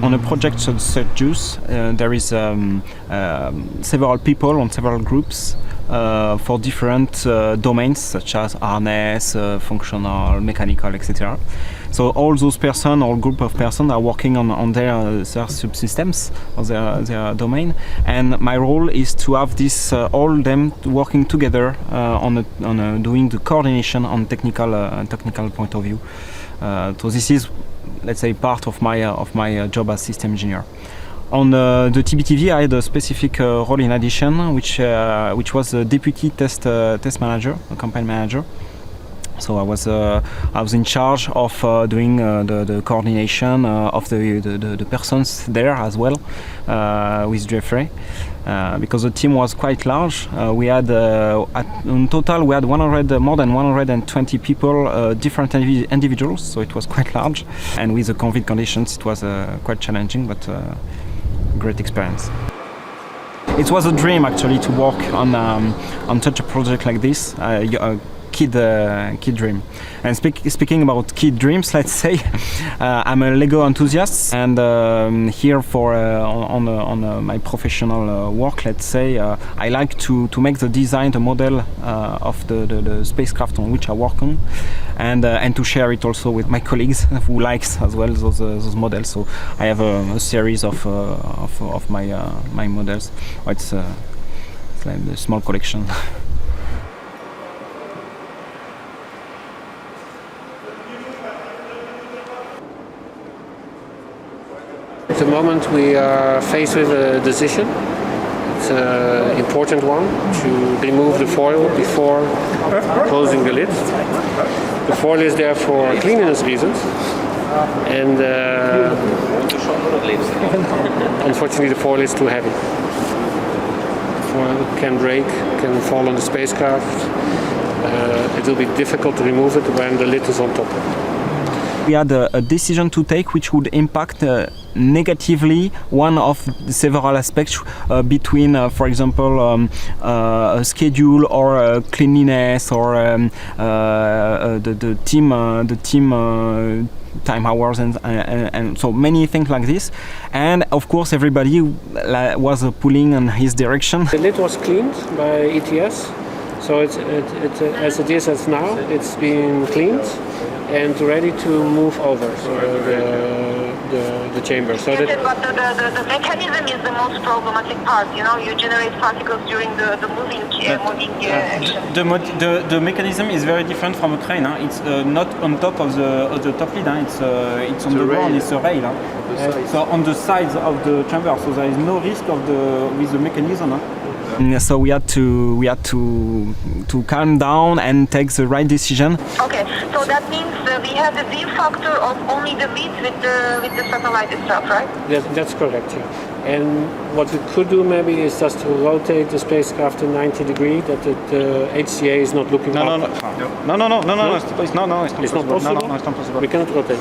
On a project such as JUICE, there is several people on several groups for different domains such as harness, functional, mechanical, etc. So all those persons or group of persons are working on their subsystems or their domain, and my role is to have this all them working together on doing the coordination on technical point of view. So this is, let's say, part of my job as system engineer. On the TBTV, I had a specific role in addition, which was a deputy test manager, a campaign manager. So I was in charge of doing the coordination of the persons there as well with Jeffrey. Because the team was quite large. We had in total we had more than 120 people, different individuals, so it was quite large. And with the COVID conditions, it was quite challenging, but great experience. It was a dream actually to work on such a project like this. Kid dream. And speaking about kid dreams, let's say, I'm a Lego enthusiast, and here for on my professional work, let's say, I like to make the design, the model of the spacecraft on which I work on, and to share it also with my colleagues who likes as well those models. So I have a series of my models. It's like a small collection. At the moment we are faced with a decision. It's an important one, to remove the foil before closing the lid. The foil is there for cleanliness reasons, and unfortunately the foil is too heavy. The foil can break, can fall on the spacecraft. It will be difficult to remove it when the lid is on top. We had a decision to take which would impact negatively one of several aspects between, for example, a schedule or cleanliness or the team time hours and so many things like this. And of course everybody was pulling in his direction. The lid was cleaned by ETS, so it's as it is as now. It's been cleaned and ready to move over the chamber. So that but the mechanism is the most problematic part. You know, you generate particles during the moving action. The mechanism is very different from a crane. Huh? It's not on top of the top lid. Huh? It's on the ground. It's a rail. Huh? So on the sides of the chamber. So there is no risk with the mechanism. Huh? So we had to calm down and take the right decision. Okay, so that means we have the view factor of only the leads with the satellite itself, right? That's correct. Yeah. And what we could do maybe is just to rotate the spacecraft to 90 degrees, that the HCA is not looking up. No, it's not possible. We cannot rotate.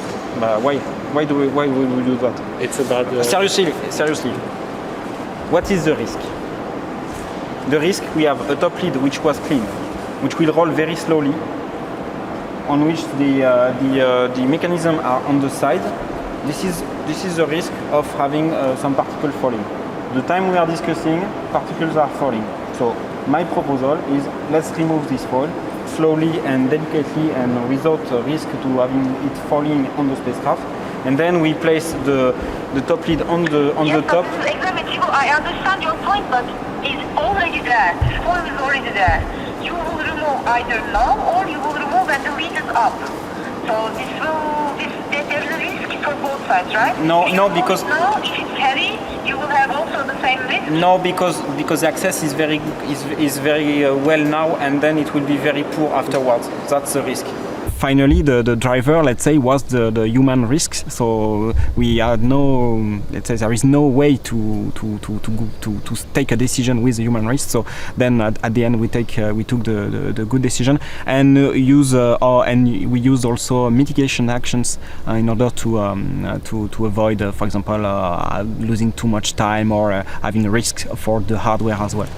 Why would we do that? It's about seriously. What is the risk? The risk, we have a top lid which was clean, which will roll very slowly, on which the mechanism are on the side. This is the risk of having some particles falling. The time we are discussing, particles are falling. So my proposal is, let's remove this foil slowly and delicately and without risk to having it falling on the spacecraft. And then we place the top lid on the top. Exactly. I understand your point, but it's already there. This foil is already there. You will remove either now or you will remove when the lid is up. So there's a risk for both sides, right? No, because now, if it's heavy, you will have also the same risk. No, because the access is very well now, and then it will be very poor afterwards. That's the risk. finally, the driver, let's say, was the human risk. So we had no, let's say, there is no way to take a decision with the human risk. So then at the end we took the good decision and we used also mitigation actions in order to avoid, for example, losing too much time or having a risk for the hardware as well.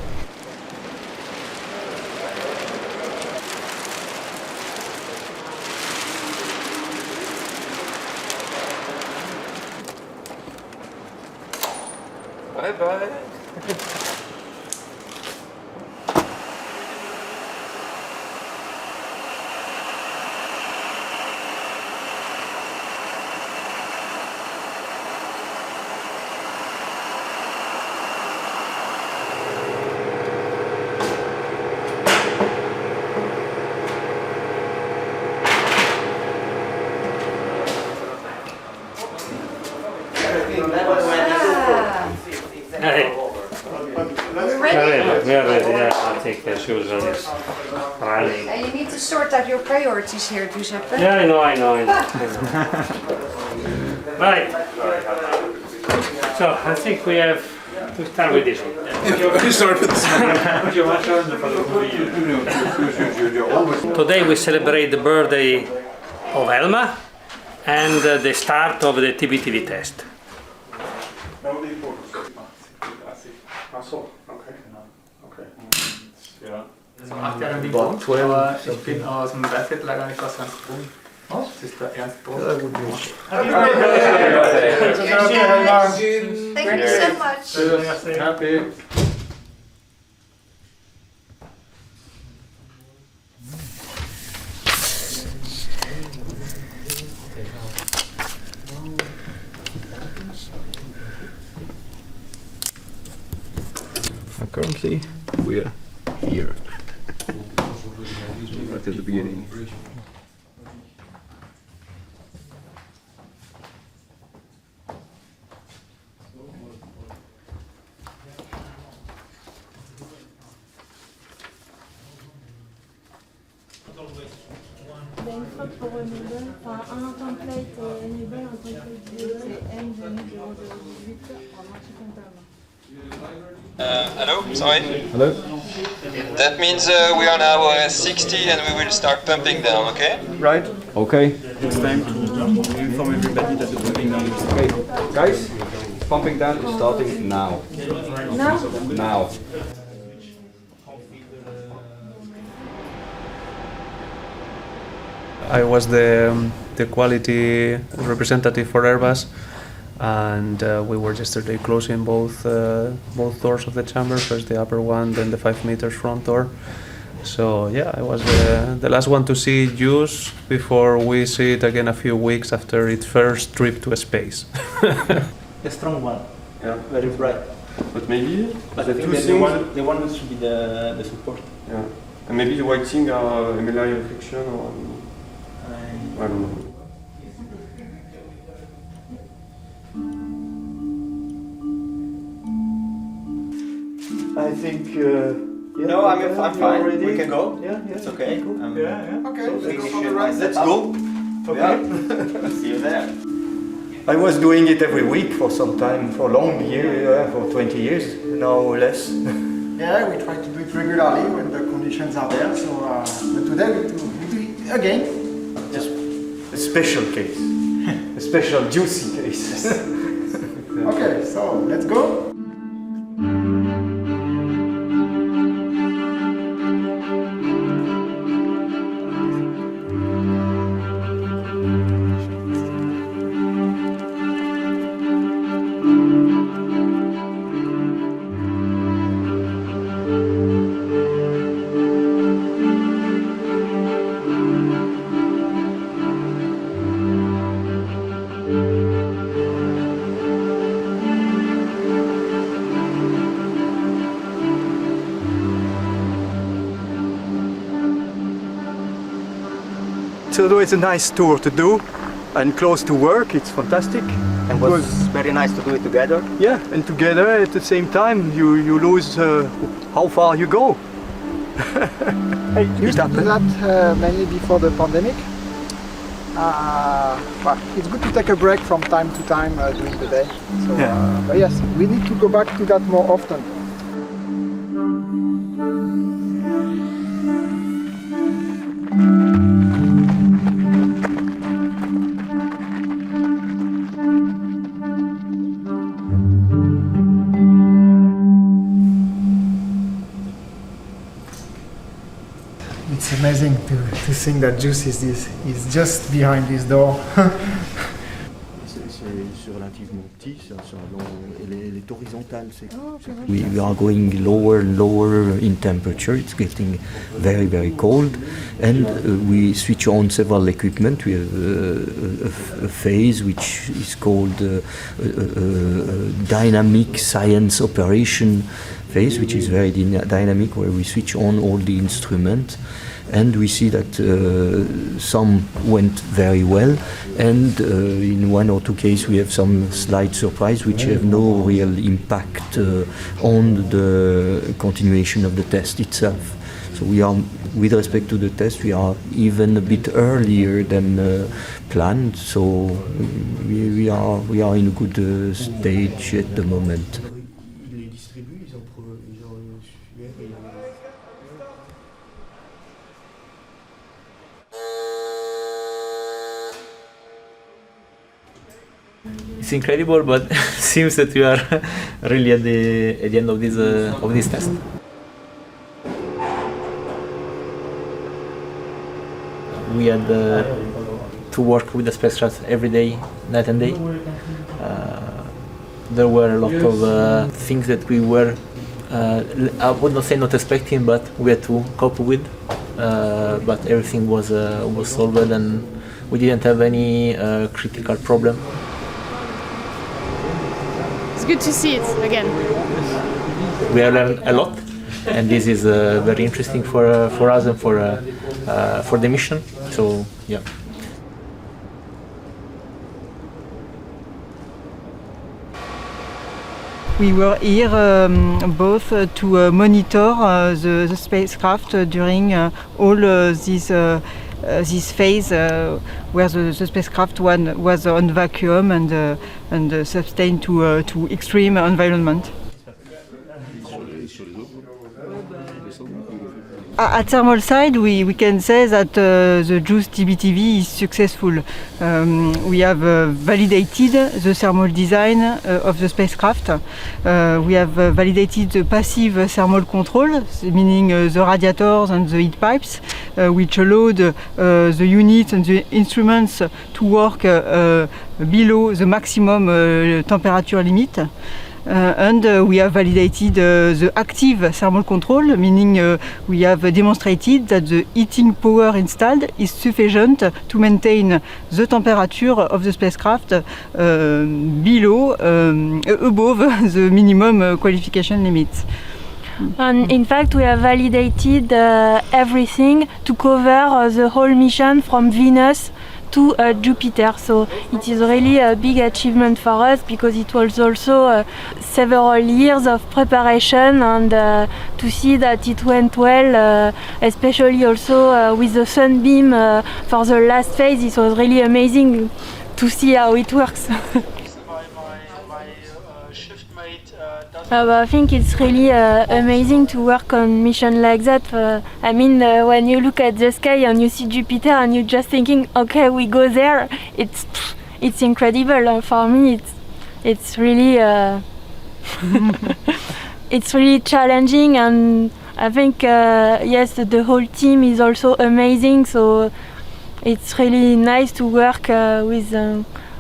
Bye bye. We are ready, yeah. I'll take the shoes and it's running. You need to sort out your priorities here, Giuseppe. Yeah, I know. Right. So, I think we have to start with this one. You start with this one. Today we celebrate the birthday of Elma and the start of the TBTV test. So 8 Jahre die Punkt, aber ich bin aus dem Dreiviertellager nicht ganz drum. Was? Das ist der Ernst Brot. Ja, gut. Thank you so much. Happy. Currently, we're here. Right at the beginning. Il y a une faute pour Enable, enfin un template Enable, un template Vue, c'est N018 pour multi-comptable. Hello, sorry. Hello. That means we are now 60 and we will start pumping down, okay? Right. Okay. It's time to inform everybody that the pumping down is okay. Guys, pumping down is starting now. Now? Now. I was the quality representative for Airbus, and we were yesterday closing both doors of the chamber, first the upper one, then the 5 meters front door. So yeah, I was the last one to see it used before we see it again a few weeks after its first trip to space. A strong one. Yeah. Very bright. But maybe but I think the one should be the support. Yeah. And maybe the white thing are MLI reflection or I don't know. I think. No, I'm fine. Ready? We can go. Yeah, it's okay. Okay. So Let's go. Okay. See you there. I was doing it every week for some time, for long years, for 20 years, now less. Yeah, we try to do it regularly when the conditions are there. So, but today we do it again. Just a special case, a special juicy case. Okay, so let's go. So it's a nice tour to do and close to work, it's fantastic. And it was very nice to do it together. Yeah, and together at the same time you lose how far you go. Hey, you used to do that mainly before the pandemic? Well, it's good to take a break from time to time during the day. So, but yes, we need to go back to that more often. It's amazing to think that Juice is just behind this door. C'est relativement petit, elle est horizontale. We are going lower and lower in temperature. It's getting very, very cold, and we switch on several equipment. We have a phase which is called dynamic science operation phase, which is very dynamic, where we switch on all the instruments. And we see that some went very well, and in one or two cases we have some slight surprise which have no real impact on the continuation of the test itself. So we are, with respect to the test, we are even a bit earlier than planned. So we are in a good stage at the moment. It's incredible, but seems that we are really at the end of this test. We had to work with the spacecraft every day, night and day. There were a lot of things that we were, I would not say not expecting, but we had to cope with. But everything was solved, and we didn't have any critical problem. It's good to see it again. We have learned a lot, and this is very interesting for us and for the mission. So yeah. We were here both to monitor the spacecraft during all this phase where the spacecraft was on vacuum and sustained to extreme environment. At thermal side, we can say that the JUICE TBTV is successful. We have validated the thermal design of the spacecraft. We have validated the passive thermal control, meaning the radiators and the heat pipes, which allowed the units and the instruments to work below the maximum temperature limit. And we have validated the active thermal control, meaning we have demonstrated that the heating power installed is sufficient to maintain the temperature of the spacecraft above the minimum qualification limits. And in fact, we have validated everything to cover the whole mission from Venus to Jupiter. So it is really a big achievement for us, because it was also several years of preparation, and to see that it went well, especially also with the sunbeam for the last phase. It was really amazing to see how it works. I think it's really amazing to work on mission like that. I mean, when you look at the sky and you see Jupiter and you're just thinking, okay, we go there, it's incredible. For me, it's really it's really challenging, and I think yes, the whole team is also amazing. So it's really nice to work with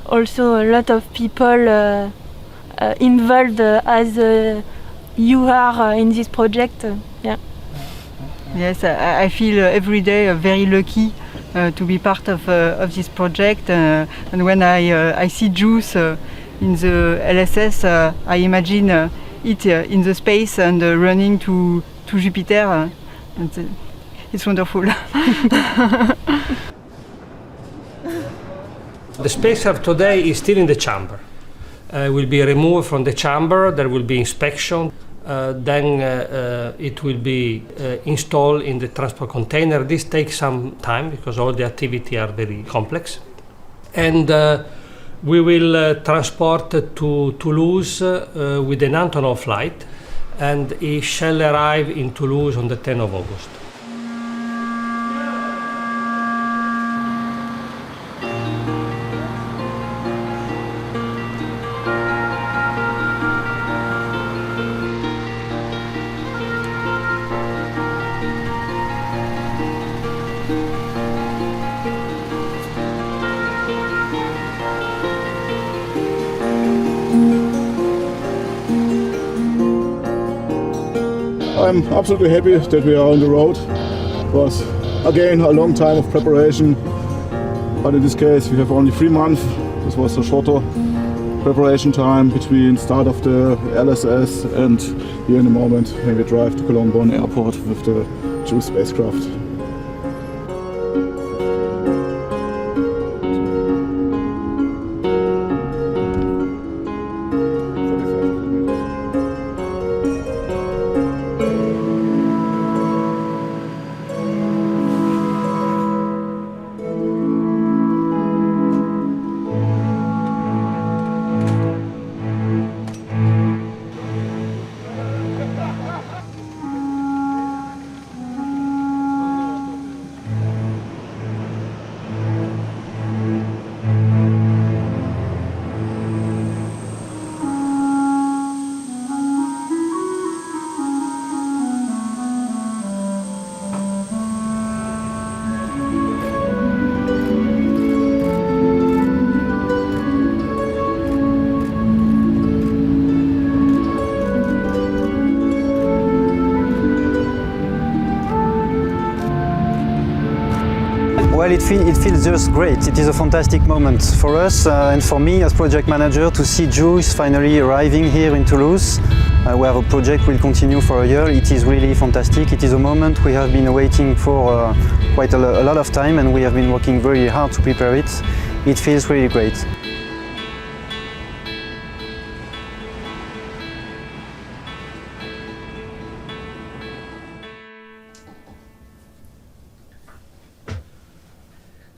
also a lot of people involved as you are in this project. Yeah. Yes, I feel every day very lucky to be part of this project. And when I see JUICE in the LSS, I imagine it in the space and running to Jupiter. It's wonderful. The spacecraft today is still in the chamber. Will be removed from the chamber. There will be inspection. then it will be installed in the transport container. This takes some time because all the activities are very complex. And we will transport to Toulouse with an Antonov flight, and it shall arrive in Toulouse on the 10th of August. I'm absolutely happy that we are on the road. It was again a long time of preparation, but in this case we have only 3 months. This was a shorter preparation time between start of the LSS and here in the moment when we drive to Cologne-Bonn Airport with the JUICE spacecraft. Well, it feels just great. It is a fantastic moment for us and for me as project manager to see JUICE finally arriving here in Toulouse. We have a project will continue for a year. It is really fantastic. It is a moment we have been waiting for quite a lot of time, and we have been working very hard to prepare it. It feels really great.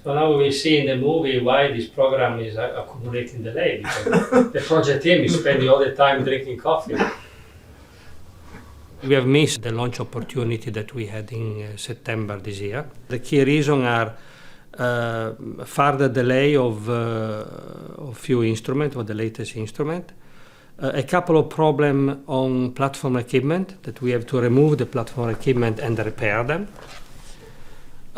So now we will see in the movie why this program is accumulating delay, because the project team is spending all the time drinking coffee. We have missed the launch opportunity that we had in September this year. The key reasons are further delay of few instruments, or the latest instrument, a couple of problems on platform equipment, that we have to remove the platform equipment and repair them.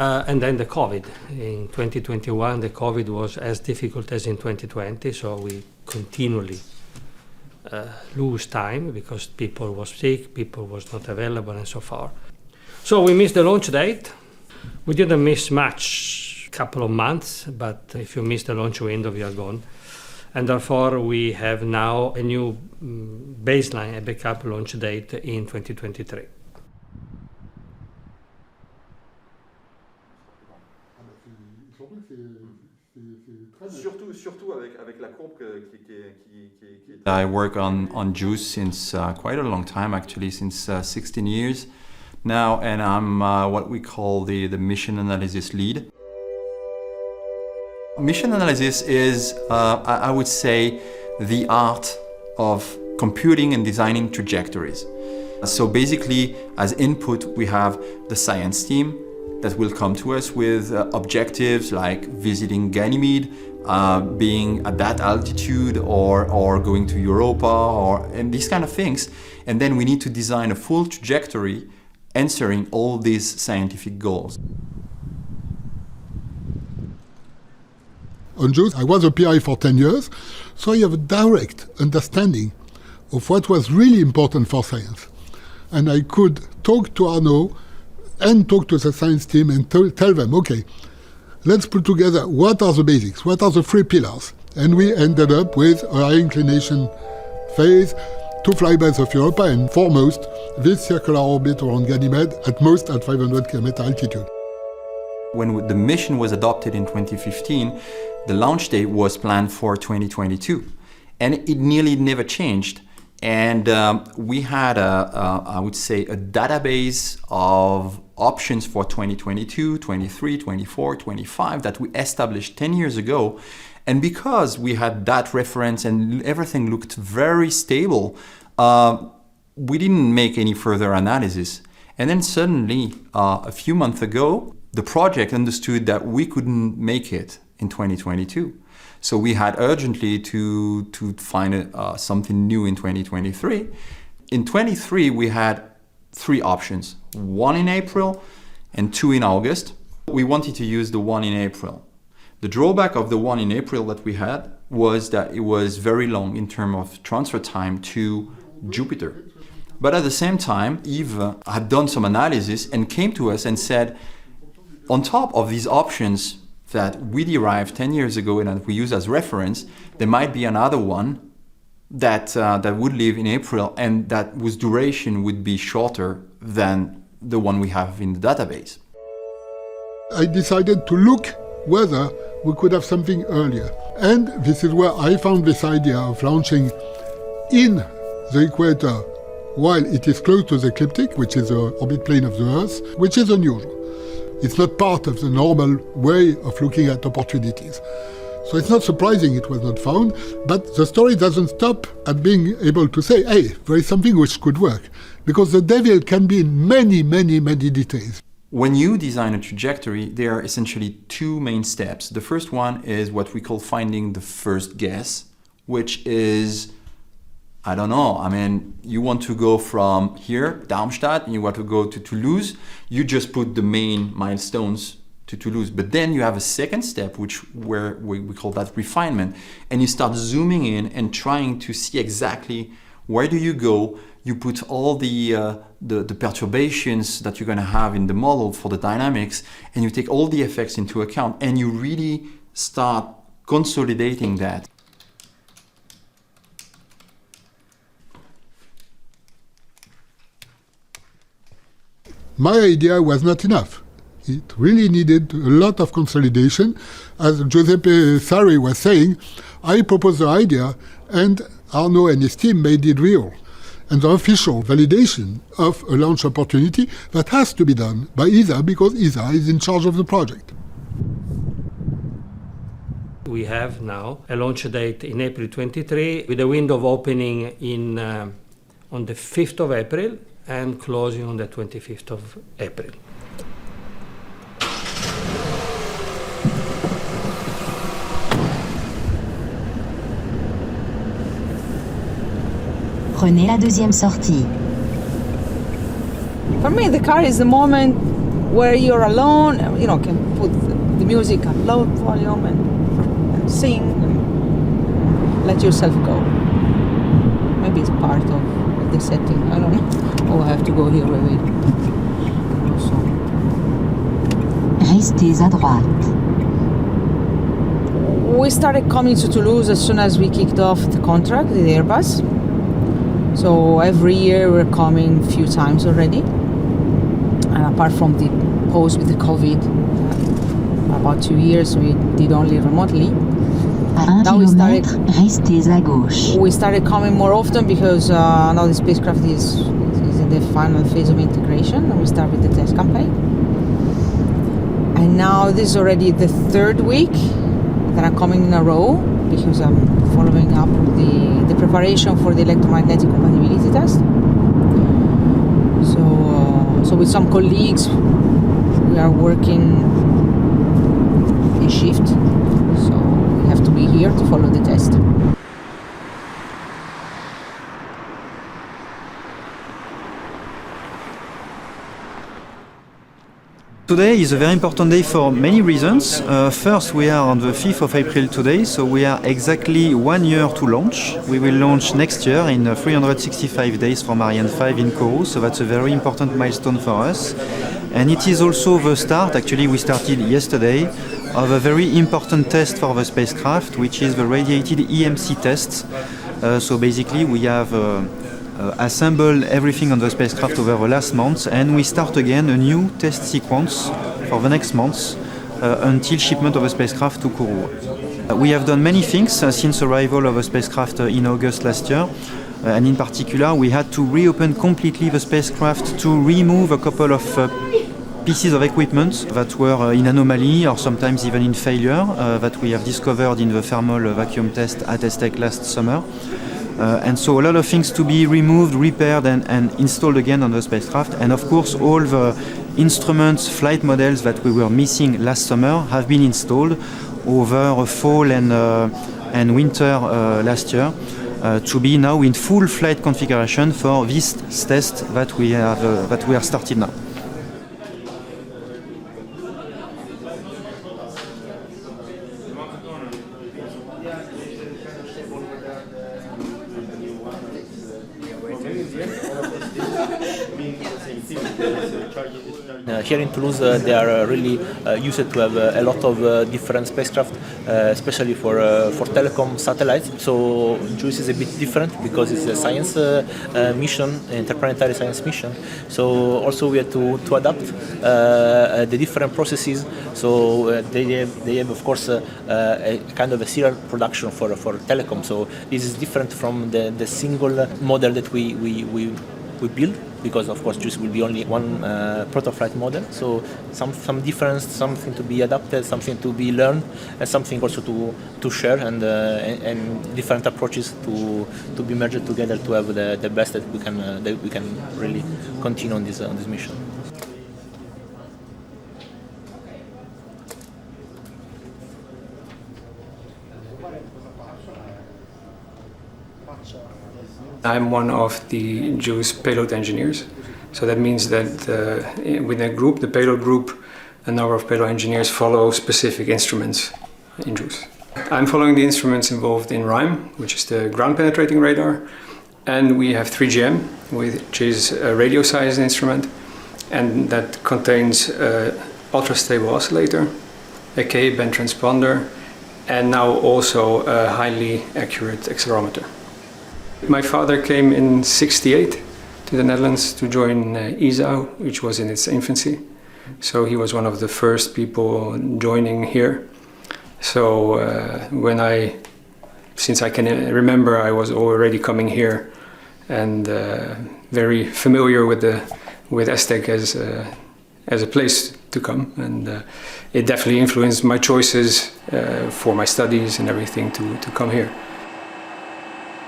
And then the COVID. In 2021, the COVID was as difficult as in 2020, so we continually lose time because people was sick, people was not available, and so forth. So we missed the launch date. We didn't miss much, couple of months, but if you miss the launch window, you are gone. And therefore, we have now a new baseline, a backup launch date in 2023. Surtout avec la courbe qui I work on JUICE since quite a long time, actually, since 16 years now, and I'm what we call the mission analysis lead. Mission analysis is, I would say, the art of computing and designing trajectories. So basically, as input, we have the science team that will come to us with objectives like visiting Ganymede, being at that altitude, or going to Europa, and these kind of things. And then we need to design a full trajectory answering all these scientific goals. On JUICE, I was a PI for 10 years, so I have a direct understanding of what was really important for science. And I could talk to Arnaud and talk to the science team and tell them, okay, let's put together what are the basics, what are the 3 pillars. And we ended up with a high inclination phase, 2 flybys of Europa, and foremost, this circular orbit around Ganymede, at most at 500 km altitude. When the mission was adopted in 2015, the launch date was planned for 2022. And it nearly never changed. And we had, I would say, a database of options for 2022, 23, 24, 25 that we established 10 years ago. And because we had that reference and everything looked very stable, we didn't make any further analysis. And then suddenly, a few months ago, the project understood that we couldn't make it in 2022. So we had urgently to find something new in 2023. In 23, we had 3 options, 1 in April and 2 in August. We wanted to use the 1 in April. The drawback of the 1 in April that we had was that it was very long in terms of transfer time to Jupiter. But at the same time, Yves had done some analysis and came to us and said, on top of these options that we derived 10 years ago and that we use as reference, there might be another one that would live in April and that whose duration would be shorter than the one we have in the database. I decided to look whether we could have something earlier. And this is where I found this idea of launching in the equator while it is close to the ecliptic, which is the orbit plane of the Earth, which is unusual. It's not part of the normal way of looking at opportunities. So it's not surprising it was not found, but the story doesn't stop at being able to say, hey, there is something which could work, because the devil can be in many, many, many details. When you design a trajectory, there are essentially 2 main steps. The first one is what we call finding the first guess, which is, I don't know, I mean, you want to go from here, Darmstadt, and you want to go to Toulouse, you just put the main milestones to Toulouse. But then you have a second step, where we call that refinement, and you start zooming in and trying to see exactly where do you go. You put all the perturbations that you're going to have in the model for the dynamics, and you take all the effects into account, and you really start consolidating that. My idea was not enough. It really needed a lot of consolidation. As Giuseppe Sarri was saying, I proposed the idea and Arnaud and his team made it real. And the official validation of a launch opportunity that has to be done by ESA because ESA is in charge of the project. We have now a launch date in April 23 with a window of opening on the 5th of April and closing on the 25th of April. Prenez la deuxième sortie. For me, the car is the moment where you're alone, can put the music on low volume and sing and let yourself go. Maybe it's part of the setting, I don't know. Oh, I have to go here with it. Restez à droite. We started coming to Toulouse as soon as we kicked off the contract with Airbus. So every year we're coming a few times already. And apart from the pause with the COVID, about 2 years we did only remotely. Now restez à gauche. We started coming more often because now the spacecraft is in the final phase of integration, and we start with the test campaign. And now this is already the 3rd week that I'm coming in a row because I'm following up with the preparation for the electromagnetic compatibility test. So with some colleagues we are working a shift, so we have to be here to follow the test. Today is a very important day for many reasons. First, we are on the 5th of April today, so we are exactly 1 year to launch. We will launch next year in 365 days from Ariane 5 in Kourou, so that's a very important milestone for us. And it is also the start, actually we started yesterday, of a very important test for the spacecraft, which is the radiated EMC test. So basically we have assemble everything on the spacecraft over the last months, and we start again a new test sequence for the next months until shipment of the spacecraft to Kourou. We have done many things since arrival of the spacecraft in August last year. and in particular we had to reopen completely the spacecraft to remove a couple of pieces of equipment that were in anomaly or sometimes even in failure that we have discovered in the thermal vacuum test at ESTEC last summer. And so a lot of things to be removed, repaired and installed again on the spacecraft. And of course all the instruments, flight models that we were missing last summer have been installed over fall and winter last year to be now in full flight configuration for this test that we have started now. Here in Toulouse, they are really used to have a lot of different spacecraft, especially for telecom satellites. So JUICE is a bit different because it's a science mission, interplanetary science mission. So also we had to adapt the different processes. So they have of course a kind of a serial production for telecom. So this is different from the single model that we build, because of course JUICE will be only one protoflight model. So some difference, something to be adapted, something to be learned, and something also to share, and different approaches to be merged together to have the best that we can really continue on this mission. I'm one of the JUICE payload engineers. So that means that within a group, the payload group, a number of payload engineers follow specific instruments in JUICE. I'm following the instruments involved in RIME, which is the ground penetrating radar, and we have 3GM, which is a radio sized instrument, and that contains ultra stable oscillator, a K-band transponder, and now also a highly accurate accelerometer. My father came in '68 to the Netherlands to join ESA, which was in its infancy. So he was one of the first people joining here. So since I can remember, I was already coming here and very familiar with ESTEC as a place to come. And it definitely influenced my choices for my studies and everything to come here.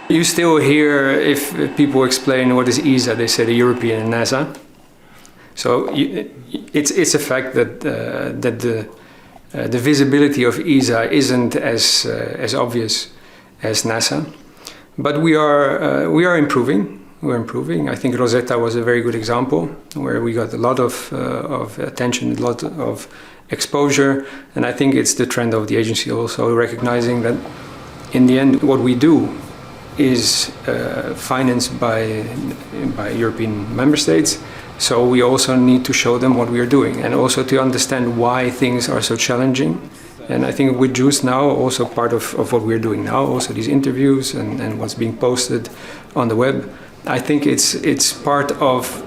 You still hear, if people explain what is ESA, they say the European NASA. So it's a fact that the visibility of ESA isn't as obvious as NASA, but we are improving. We're improving. I think Rosetta was a very good example, where we got a lot of attention, a lot of exposure, and I think it's the trend of the agency also recognizing that in the end what we do is financed by European member states, so we also need to show them what we are doing and also to understand why things are so challenging. And I think with JUICE now, also part of what we're doing now, also these interviews and what's being posted on the web, I think it's part of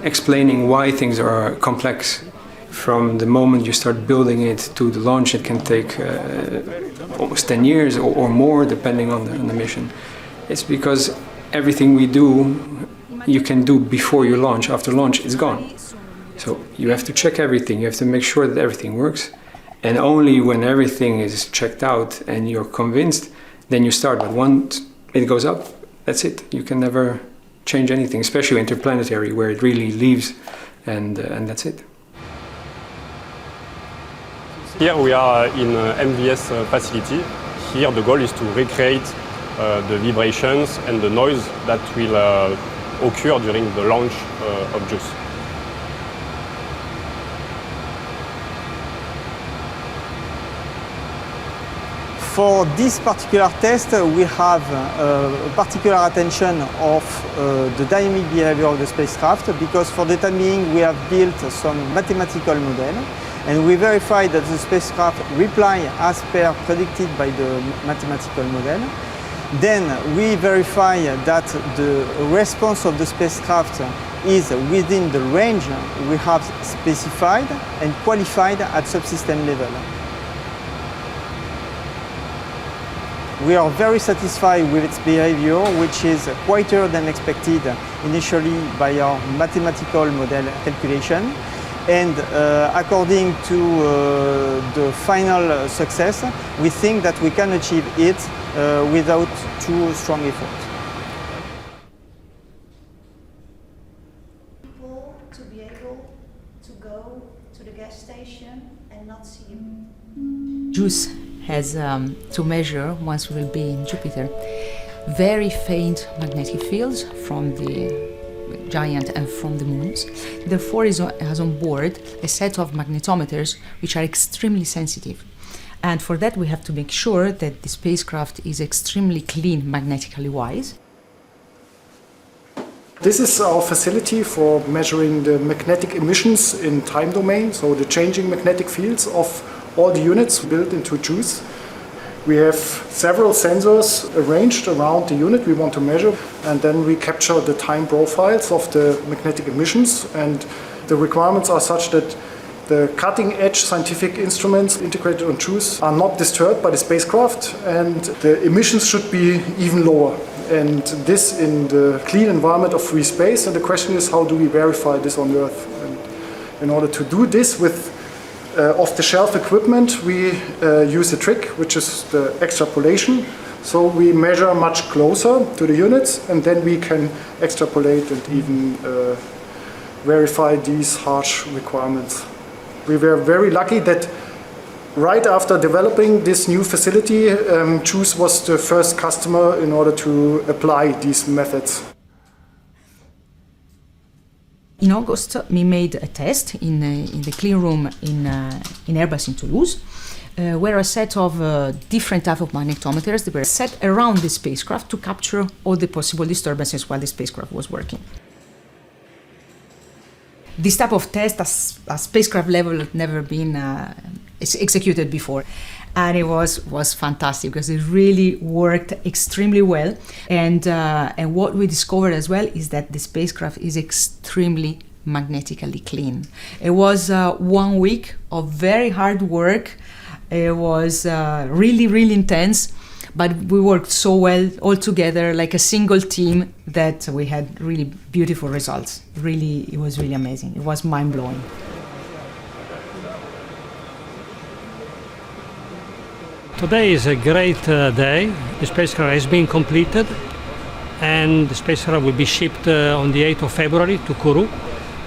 explaining why things are complex. From the moment you start building it to the launch, it can take almost 10 years or more, depending on the mission. It's because everything we do, you can do before you launch. After launch, it's gone. So you have to check everything. You have to make sure that everything works. And only when everything is checked out and you're convinced, then you start. But once it goes up, that's it. You can never change anything, especially interplanetary, where it really leaves, and that's it. Here we are in MVS facility. Here the goal is to recreate the vibrations and the noise that will occur during the launch of JUICE. For this particular test, we have particular attention of the dynamic behavior of the spacecraft, because for the time being we have built some mathematical model, and we verify that the spacecraft reply as per predicted by the mathematical model. Then we verify that the response of the spacecraft is within the range we have specified and qualified at subsystem level. We are very satisfied with its behavior, which is quieter than expected initially by our mathematical model calculation. And according to the final success, we think that we can achieve it without too strong effort. People to be able to go to the gas station and not see you. JUICE has to measure, once we will be in Jupiter, very faint magnetic fields from the giant and from the moons. Therefore, it has on board a set of magnetometers which are extremely sensitive. And for that, we have to make sure that the spacecraft is extremely clean magnetically wise. This is our facility for measuring the magnetic emissions in time domain, so the changing magnetic fields of all the units built into JUICE. We have several sensors arranged around the unit we want to measure, and then we capture the time profiles of the magnetic emissions, and the requirements are such that the cutting-edge scientific instruments integrated on JUICE are not disturbed by the spacecraft, and the emissions should be even lower. And this in the clean environment of free space, and the question is, how do we verify this on Earth? And in order to do this with off-the-shelf equipment, we use a trick, which is the extrapolation. So we measure much closer to the units, and then we can extrapolate and even verify these harsh requirements. We were very lucky that right after developing this new facility, JUICE was the first customer in order to apply these methods. In August, we made a test in the clean room in Airbus in Toulouse, where a set of different type of magnetometers that were set around the spacecraft to capture all the possible disturbances while the spacecraft was working. This type of test at spacecraft level had never been executed before. And it was fantastic because it really worked extremely well. And what we discovered as well is that the spacecraft is extremely magnetically clean. It was 1 week of very hard work. It was really, really intense. But we worked so well all together like a single team that we had really beautiful results. Really, it was really amazing. It was mind-blowing. Today is a great day. The spacecraft has been completed and the spacecraft will be shipped on the 8th of February to Kourou,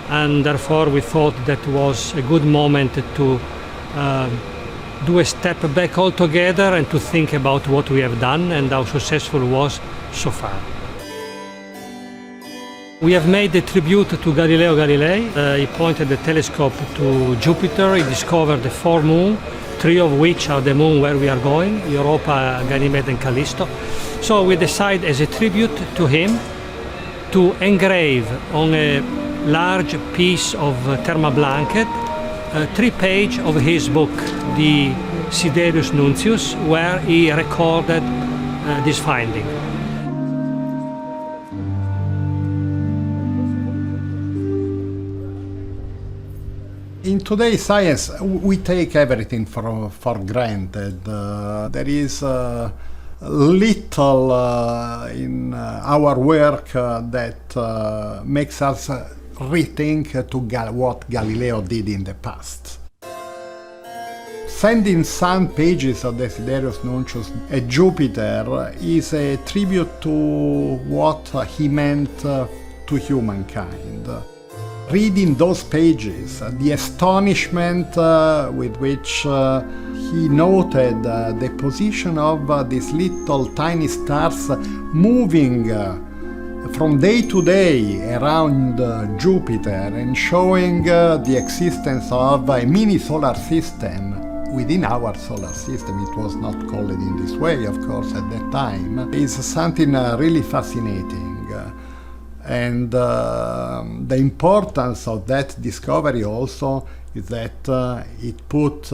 and therefore we thought that was a good moment to do a step back altogether and to think about what we have done and how successful it was so far. We have made a tribute to Galileo Galilei. He pointed the telescope to Jupiter. He discovered the 4 moons, 3 of which are the moon where we are going, Europa, Ganymede and Callisto. So we decided as a tribute to him to engrave on a large piece of thermoblanket 3 pages of his book, the Sidereus Nuncius, where he recorded this finding. In today's science, we take everything for granted. There is little in our work that makes us rethink to what Galileo did in the past. Sending some pages of the Sidereus Nuncius at Jupiter is a tribute to what he meant to humankind. Reading those pages, the astonishment with which he noted the position of these little tiny stars moving from day to day around Jupiter and showing the existence of a mini solar system within our solar system. It was not called in this way, of course, at that time. Is something really fascinating. And the importance of that discovery also is that it put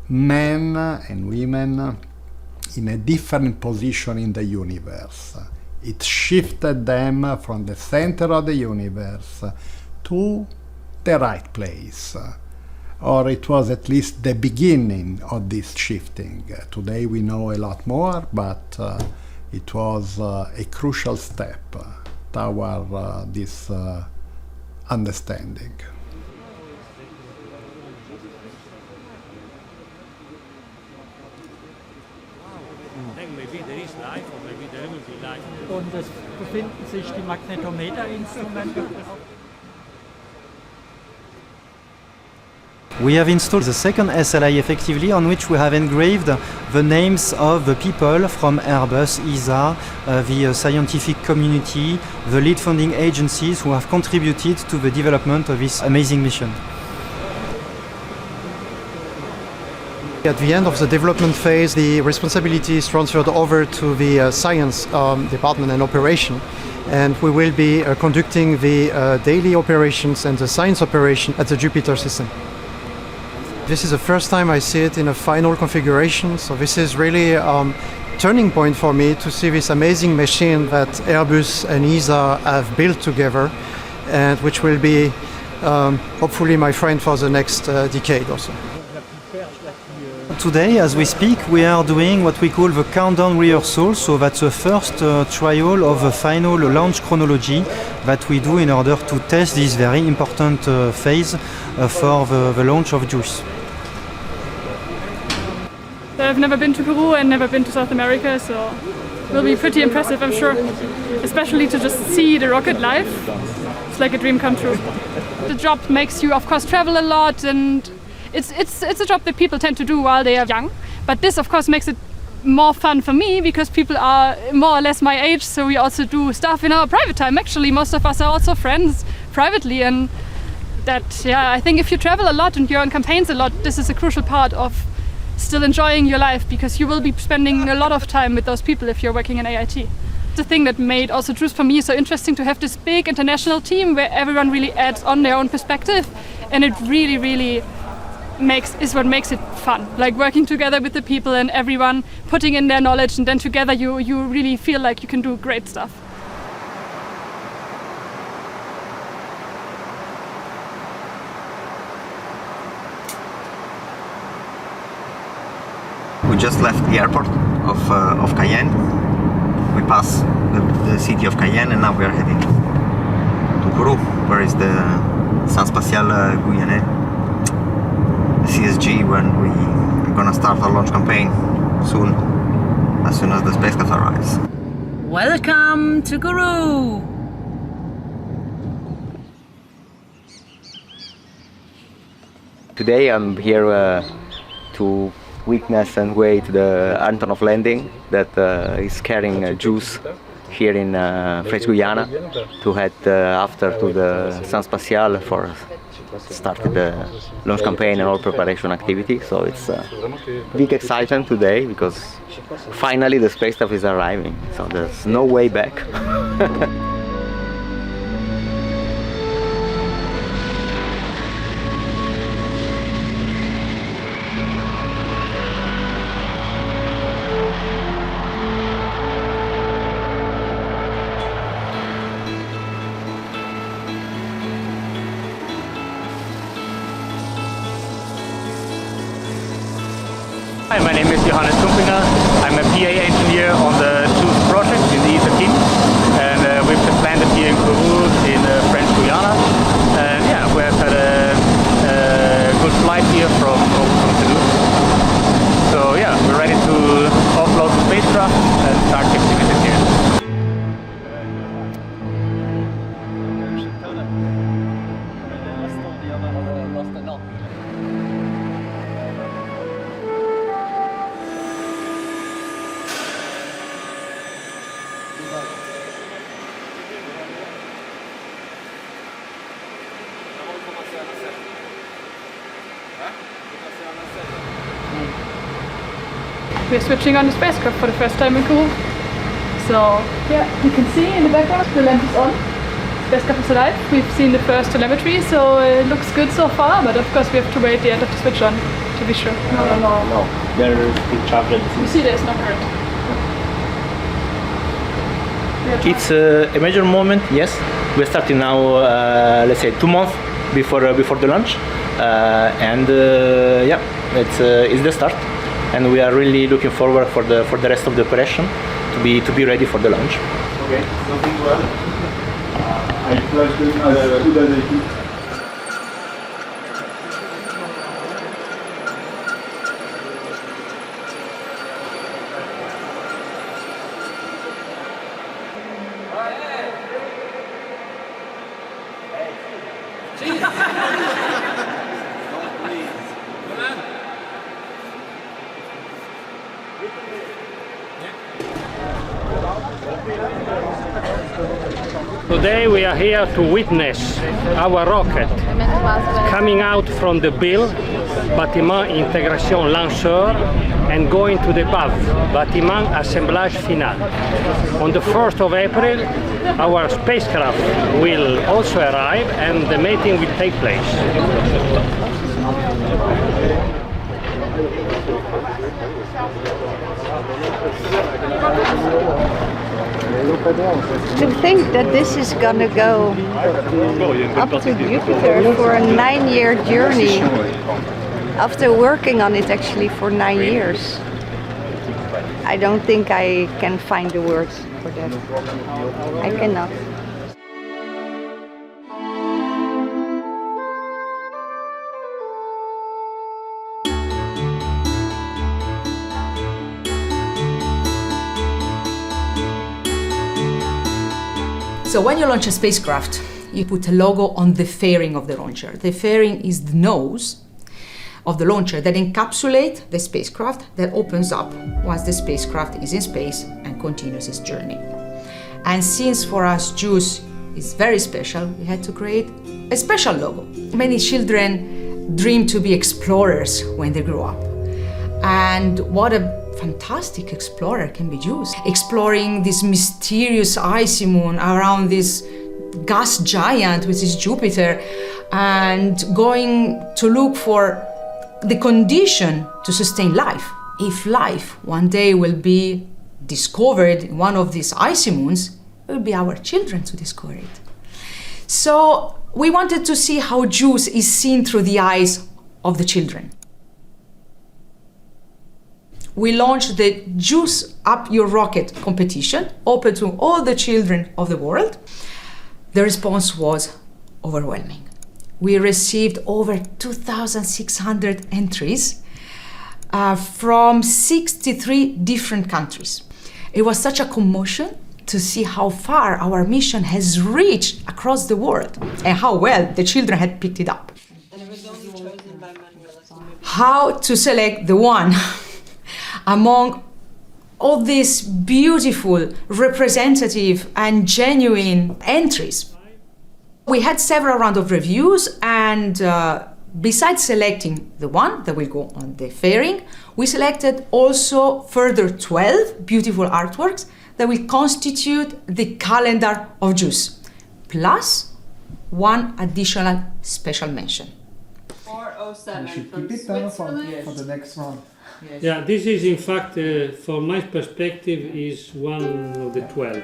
men and women in a different position in the universe. It shifted them from the center of the universe to the right place. or it was at least the beginning of this shifting. Today we know a lot more, but it was a crucial step toward this understanding. Und es befinden sich die Magnetometerinstrumente. We have installed the second SLI effectively, on which we have engraved the names of the people from Airbus, ESA, the scientific community, the lead funding agencies who have contributed to the development of this amazing mission. At the end of the development phase, the responsibility is transferred over to the science department and operation, and we will be conducting the daily operations and the science operation at the Jupiter system. This is the first time I see it in a final configuration, so this is really a turning point for me to see this amazing machine that Airbus and ESA have built together, and which will be hopefully my friend for the next decade also. Today, as we speak, we are doing what we call the countdown rehearsal, so that's the first trial of the final launch chronology that we do in order to test this very important phase for the launch of JUICE. I've never been to Peru and never been to South America, so it will be pretty impressive, I'm sure. Especially to just see the rocket live. It's like a dream come true. The job makes you, of course, travel a lot, and it's a job that people tend to do while they are young. But this, of course, makes it more fun for me because people are more or less my age, so we also do stuff in our private time. Actually, most of us are also friends privately, and that, yeah, I think if you travel a lot and you're on campaigns a lot, this is a crucial part of still enjoying your life, because you will be spending a lot of time with those people if you're working in AIT. The thing that made also JUICE for me so interesting to have this big international team where everyone really adds on their own perspective, and it really is what makes it fun. Like working together with the people and everyone putting in their knowledge, and then together you really feel like you can do great stuff. We just left the airport of Cayenne. We passed the city of Cayenne, and now we are heading to Kourou, where is the Centre Spatial Guyanais, the CSG, when we are going to start our launch campaign soon as the spacecraft arrives. Welcome to Kourou! Today I'm here to witness and wait the Antonov landing that is carrying JUICE here in French Guiana to head after to the Centre Spatial for starting the launch campaign and all preparation activity. So it's big excitement today because finally the spacecraft is arriving, so there's no way back. Hi, my name is Johannes Kumpinger. I'm a PA engineer on the JUICE project in the ESA team, and we've just landed here in Kourou in French Guiana. And yeah, we have had a good flight here from Toulouse. So yeah, we're ready to offload the spacecraft and start the activities here. We're switching on the spacecraft for the first time in Kourou. So yeah, you can see in the background the lamp is on. Spacecraft is alive. We've seen the first telemetry, so it looks good so far, but of course we have to wait the end of the switch on to be sure. No. There is still charged. You see there's no current. It's a major moment, yes. We're starting now, let's say 2 months before the launch. Yeah, it's the start, and we are really looking forward for the rest of the operation to be ready for the launch. Okay, nothing to add. I pledge them as good as I can. Today we are here to witness our rocket coming out from the bill, bâtiment intégration lanceur, and going to the BAF, bâtiment assemblage final. On the 1st of April, our spacecraft will also arrive and the mating will take place. To think that this is gonna go up to Jupiter for a 9-year journey after working on it actually for 9 years. I don't think I can find the words for that. I cannot. So when you launch a spacecraft, you put a logo on the fairing of the launcher. The fairing is the nose of the launcher that encapsulates the spacecraft, that opens up once the spacecraft is in space and continues its journey. And since for us JUICE is very special, we had to create a special logo. Many children dream to be explorers when they grow up. And what a fantastic explorer can be JUICE. Exploring this mysterious icy moon around this gas giant, which is Jupiter, and going to look for the condition to sustain life. If life one day will be discovered in one of these icy moons, it will be our children to discover it. So we wanted to see how JUICE is seen through the eyes of the children. We launched the JUICE Up Your Rocket competition, open to all the children of the world. The response was overwhelming. We received over 2,600 entries from 63 different countries. It was such a commotion to see how far our mission has reached across the world and how well the children had picked it up. How to select the one among all these beautiful, representative and genuine entries. We had several rounds of reviews, and besides selecting the one that will go on the fairing, we selected also further 12 beautiful artworks that will constitute the calendar of JUICE, plus one additional special mention. 407 You should from keep it down Switzerland. for the next round. Yes. Yeah, this is in fact, from my perspective, is one of the 12.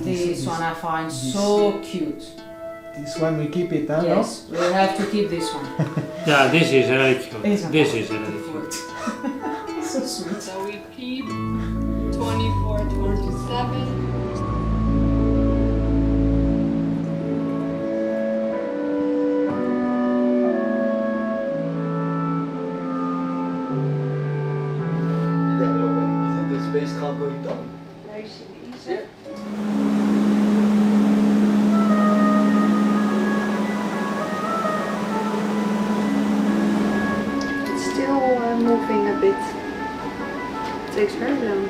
This one I find so cute. This one we keep it, huh? Yes, we have to keep this one. Yeah, this is really cute. This is really cute. So sweet. So we keep 24, 27. It's still moving a bit. It takes very long.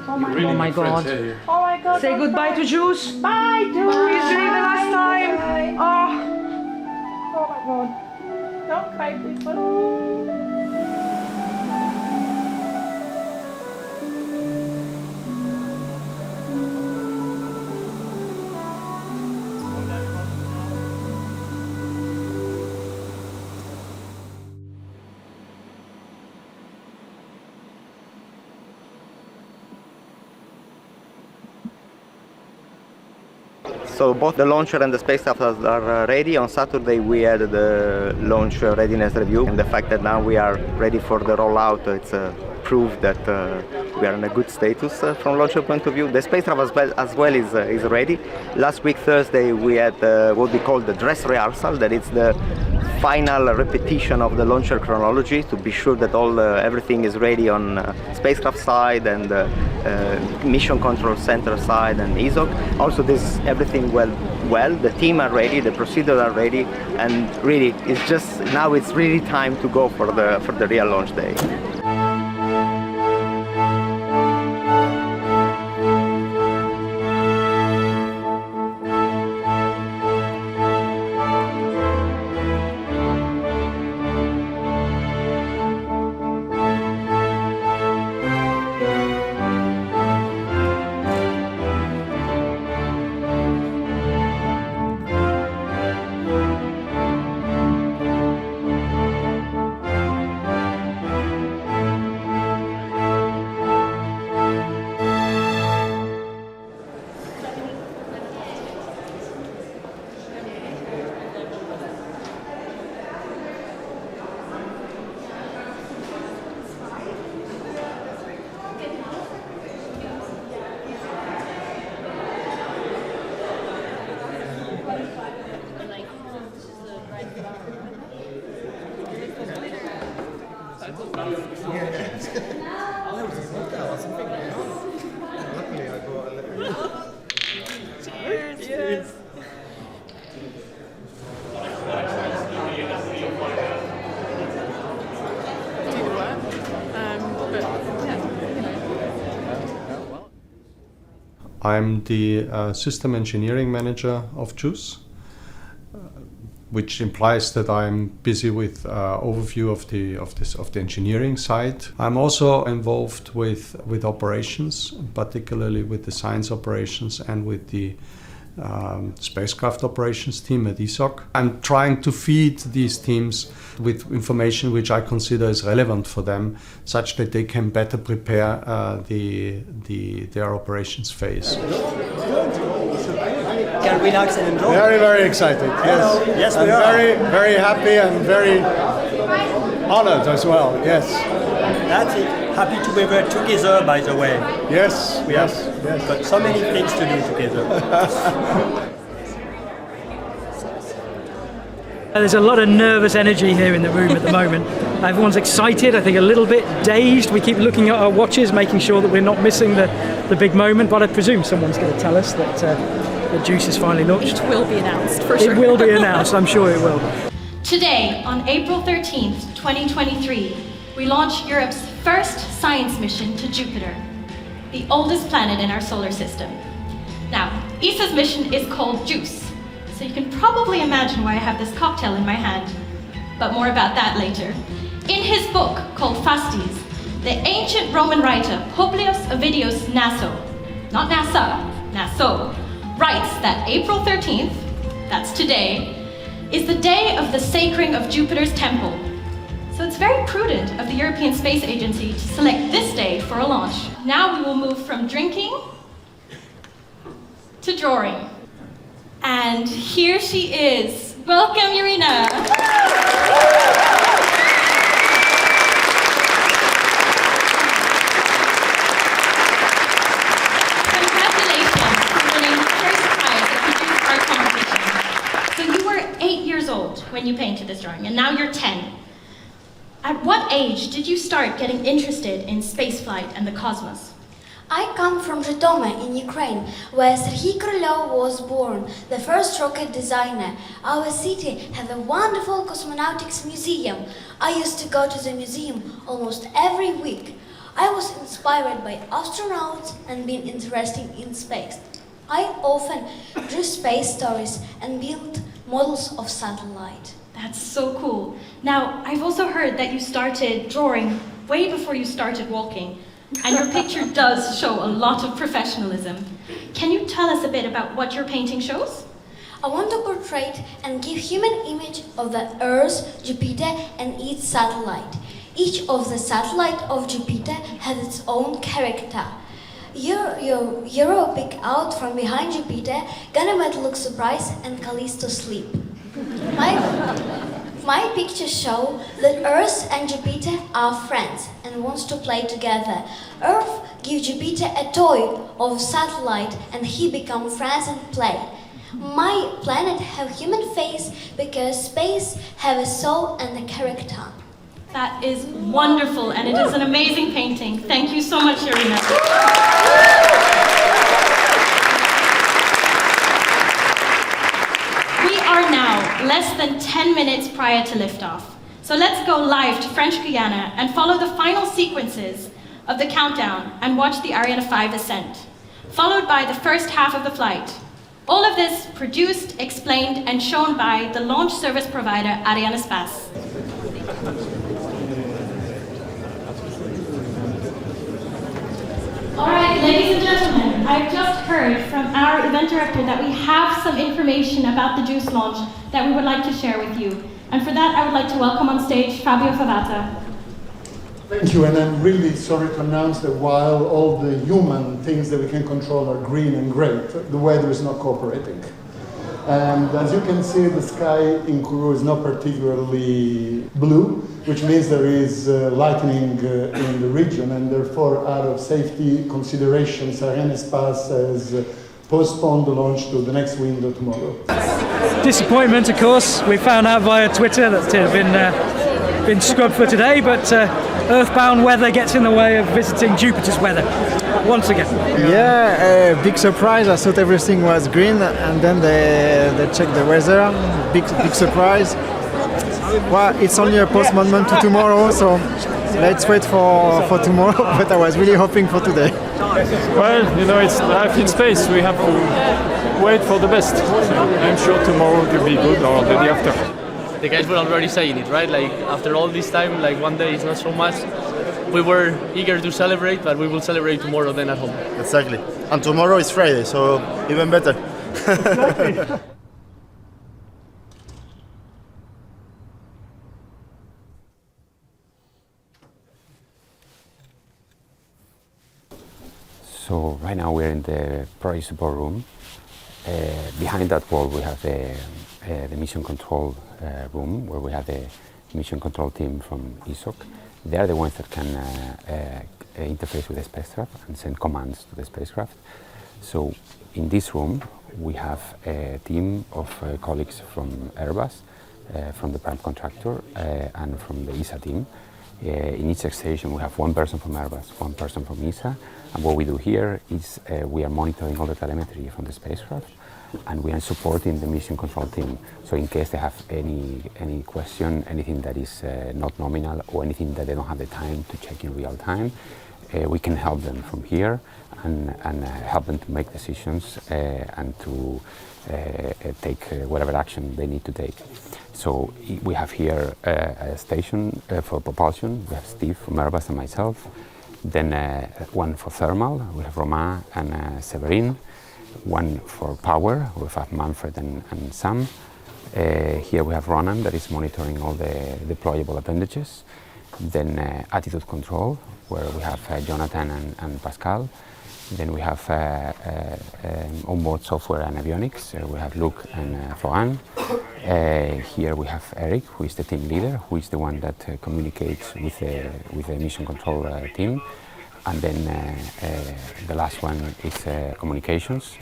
Oh my god. Oh my god. Say goodbye to Juice. Bye, Juice. Please leave the last time. Oh. Oh my god. Don't cry, please. So both the launcher and the spacecraft are ready. On Saturday we had the launch readiness review, and the fact that now we are ready for the rollout, it's proof that we are in a good status from launcher point of view. The spacecraft as well is ready. Last week Thursday we had what we call the dress rehearsal, that is the final repetition of the launcher chronology to be sure that everything is ready on spacecraft side and mission control center side and ESOC. Also everything well, the team are ready, the procedures are ready, and really it's really time to go for the real launch day. I'm the system engineering manager of JUICE, which implies that I'm busy with overview of the engineering side. I'm also involved with operations, particularly with the science operations and with the spacecraft operations team at ESOC. I'm trying to feed these teams with information which I consider is relevant for them, such that they can better prepare their operations phase. Can relax and enjoy. Very, very excited. Yes, yes, I'm we are. very, very happy and very honored as well. Yes. That's it. Happy to be there together, by the way. Yes, we yes, have yes. got so many things to do together. There's a lot of nervous energy here in the room at the moment. Everyone's excited, I think a little bit dazed. We keep looking at our watches, making sure that we're not missing the big moment, but I presume someone's going to tell us that the JUICE is finally launched. It will be announced, for sure. It will be announced, I'm sure it will. Today, on April 13th, 2023, we launch Europe's first science mission to Jupiter, the oldest planet in our solar system. Now, ESA's mission is called JUICE, so you can probably imagine why I have this cocktail in my hand, but more about that later. In his book called Fastes, the ancient Roman writer Publius Ovidius Naso, not NASA, Naso, writes that April 13th, that's today, is the day of the sacring of Jupiter's temple. So it's very prudent of the European Space Agency to select this day for a launch. Now we will move from drinking to drawing. And here she is. Welcome, Irina. Congratulations for winning the first prize at Produce Art Competition. So you were 8 years old when you painted this drawing, and now you're 10. 10. At what age did you start getting interested in spaceflight and the cosmos? I come from Zhytomyr in Ukraine, where Sergei Galileo was born, the first rocket designer. Our city has a wonderful cosmonautics museum. I used to go to the museum almost every week. I was inspired by astronauts and been interested in space. I often drew space stories and built models of satellites. That's so cool. Now, I've also heard that you started drawing way before you started walking. And your picture does show a lot of professionalism. Can you tell us a bit about what your painting shows? I want to portray and give human image of the Earth, Jupiter and its satellite. Each of the satellites of Jupiter has its own character. Europa peek out from behind Jupiter, Ganymede looks surprised and Callisto sleep. My pictures show that Earth and Jupiter are friends and wants to play together. Earth gives Jupiter a toy of satellite and he become friends and play. My planet have human face because space have a soul and a character. That is wonderful and it is an amazing painting. Thank you so much, Irina. We are now less than 10 minutes prior to liftoff. So let's go live to French Guiana and follow the final sequences of the countdown and watch the Ariane 5 ascent, followed by the first half of the flight. All of this produced, explained, and shown by the launch service provider Arianespace. All right, ladies and gentlemen, I've just heard from our event director that we have some information about the JUICE launch that we would like to share with you. And for that, I would like to welcome on stage Fabio Favata. Thank you, and I'm really sorry to announce that while all the human things that we can control are green and great, the weather is not cooperating. And as you can see, the sky in Kourou is not particularly blue, which means there is lightning in the region, and therefore, out of safety considerations, Arianespace has postponed the launch to the next window tomorrow. Disappointment, of course. We found out via Twitter that it had been scrubbed for today, but earthbound weather gets in the way of visiting Jupiter's weather once again. Yeah, big surprise. I thought everything was green, and then they checked the weather. Big surprise. Well, it's only a postponement to tomorrow, so let's wait for tomorrow. But I was really hoping for today. Well, you know, it's life in space. We have to wait for the best. I'm sure tomorrow will be good, or the day after. The guys were already saying it, right? Like, after all this time, like, one day is not so much. We were eager to celebrate, but we will celebrate tomorrow then at home. Exactly. And tomorrow is Friday, so even better. So right now we're in the project support room. Behind that wall we have the mission control room, where we have the mission control team from ESOC. They are the ones that can interface with the spacecraft and send commands to the spacecraft. So in this room we have a team of colleagues from Airbus, from the prime contractor, and from the ESA team. In each station we have one person from Airbus, one person from ESA, and what we do here is we are monitoring all the telemetry from the spacecraft, and we are supporting the mission control team. So in case they have any question, anything that is not nominal, or anything that they don't have the time to check in real time, we can help them from here and help them to make decisions and to take whatever action they need to take. So we have here a station for propulsion. We have Steve from Airbus and myself. Then one for thermal. We have Romain and Séverine. One for power. We have Manfred and Sam. Here we have Ronan, that is monitoring all the deployable appendages. Then attitude control, where we have Jonathan and Pascal. Then we have onboard software and avionics. We have Luc and Florent. Here we have Eric, who is the team leader, who is the one that communicates with the mission control team. And then the last one is communications.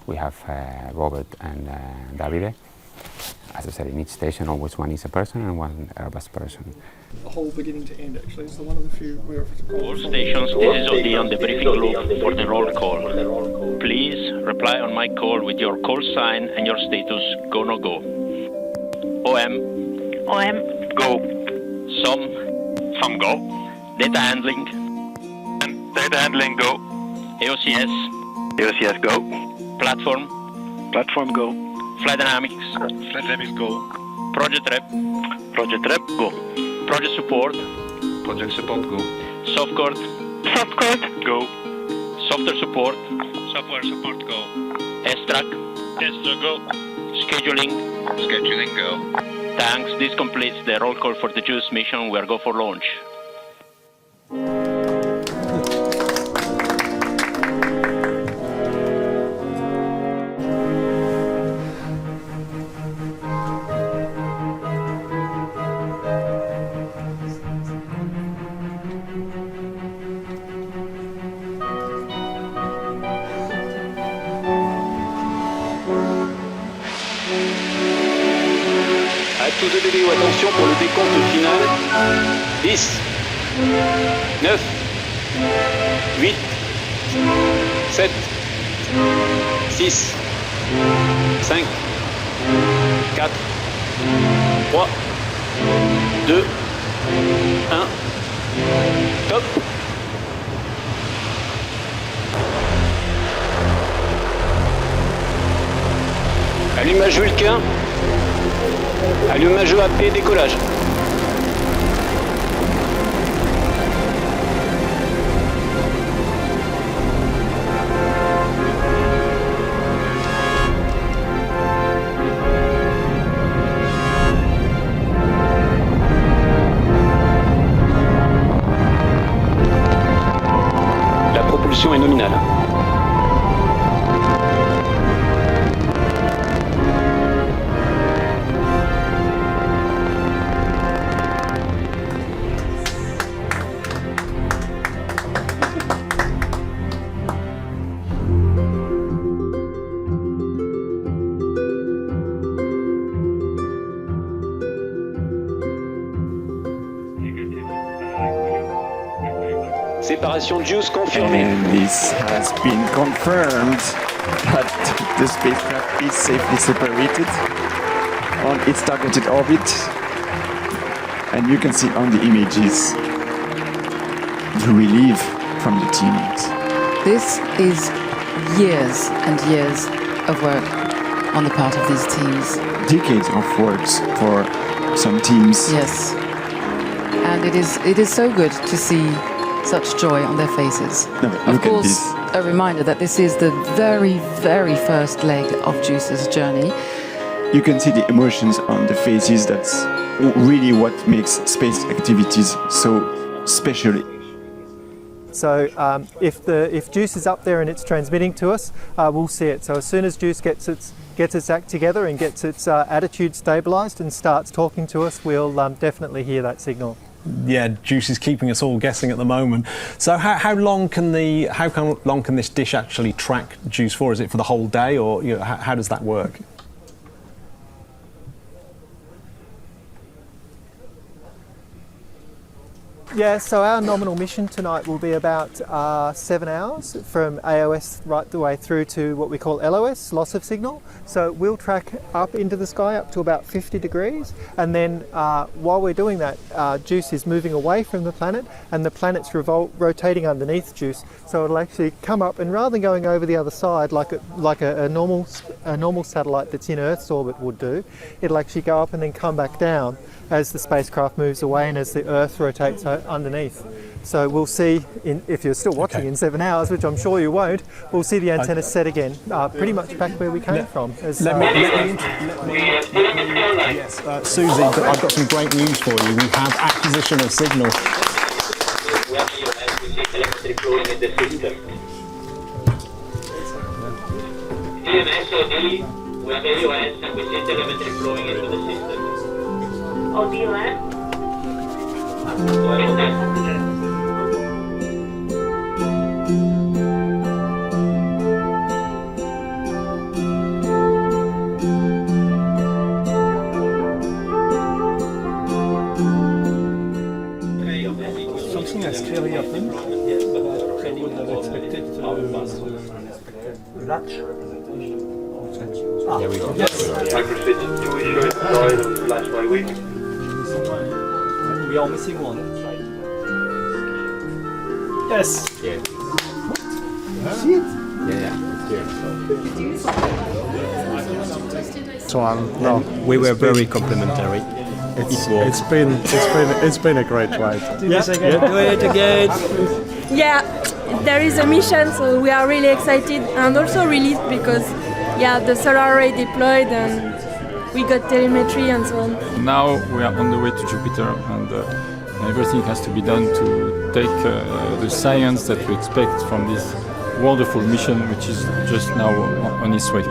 We have Robert and Davide. As I said, in each station, always one ESA person and one Airbus person. The whole beginning to end, actually. So one of the few we're All stations, this is OD on the briefing loop for the roll call. Please reply on my call with your call sign and your status go no go. OM. OM. Go. Some go. Data handling. Data handling go. AOCS. AOCS go. Platform. Platform go. Flight dynamics. Flight dynamics go. Project rep. Project rep go. Project support. Project support go. Softcode. Softcode go. Software support. Software support go. S-track. S-track go. Scheduling. Scheduling go. Thanks. This completes the roll call for the JUICE mission. We are go for launch. À tous de DBO, attention pour le décompte final. 10, 9, 8, 7, 6, 5, 4, 3, 2, 1, top. Allumage Vulcain. Allumage AP, décollage. La propulsion est nominale. Séparation JUICE confirmée. And this has been confirmed that the spacecraft is safely separated on its targeted orbit. And you can see on the images the relief from the teammates. This is years and years of work on the part of these teams. Decades of works for some teams. Yes. And it is so good to see such joy on their faces. No, of course, a reminder that this is the very, very first leg of JUICE's journey. You can see the emotions on the faces. That's really what makes space activities so special. So if JUICE is up there and it's transmitting to us, we'll see it. So as soon as JUICE gets its act together and gets its attitude stabilised and starts talking to us, we'll definitely hear that signal. Yeah, JUICE is keeping us all guessing at the moment. So how long can this dish actually track JUICE for? Is it for the whole day, or how does that work? Yeah, so our nominal mission tonight will be about 7 hours from AOS right the way through to what we call LOS, loss of signal. So we'll track up into the sky up to about 50 degrees, and then while we're doing that, JUICE is moving away from the planet and the planet's rotating underneath JUICE. So it'll actually come up, and rather than going over the other side like a normal satellite that's in Earth's orbit would do, it'll actually go up and then come back down as the spacecraft moves away and as the Earth rotates underneath. So we'll see, if you're still watching in 7 hours, which I'm sure you won't, we'll see the antenna set again, pretty much back where we came from. Yes, Susie, I've got some great news for you. We have acquisition of signal. We have telemetry flowing in the system. EMS OD, we have AOS, and we see telemetry flowing into the system. OD has clearly happened. Yes, but we would have expected latch. There we go. Yes. Microfit, do we show it live on Flash by Week? We are missing one. Yes. Yeah. See it? Yeah. So no. We were very complimentary. It's been a great ride. Do this again. Do it again. Yeah, there is a mission, so we are really excited and also relieved because, yeah, the solar array deployed and we got telemetry and so on. Now we are on the way to Jupiter, and everything has to be done to take the science that we expect from this wonderful mission, which is just now on its way.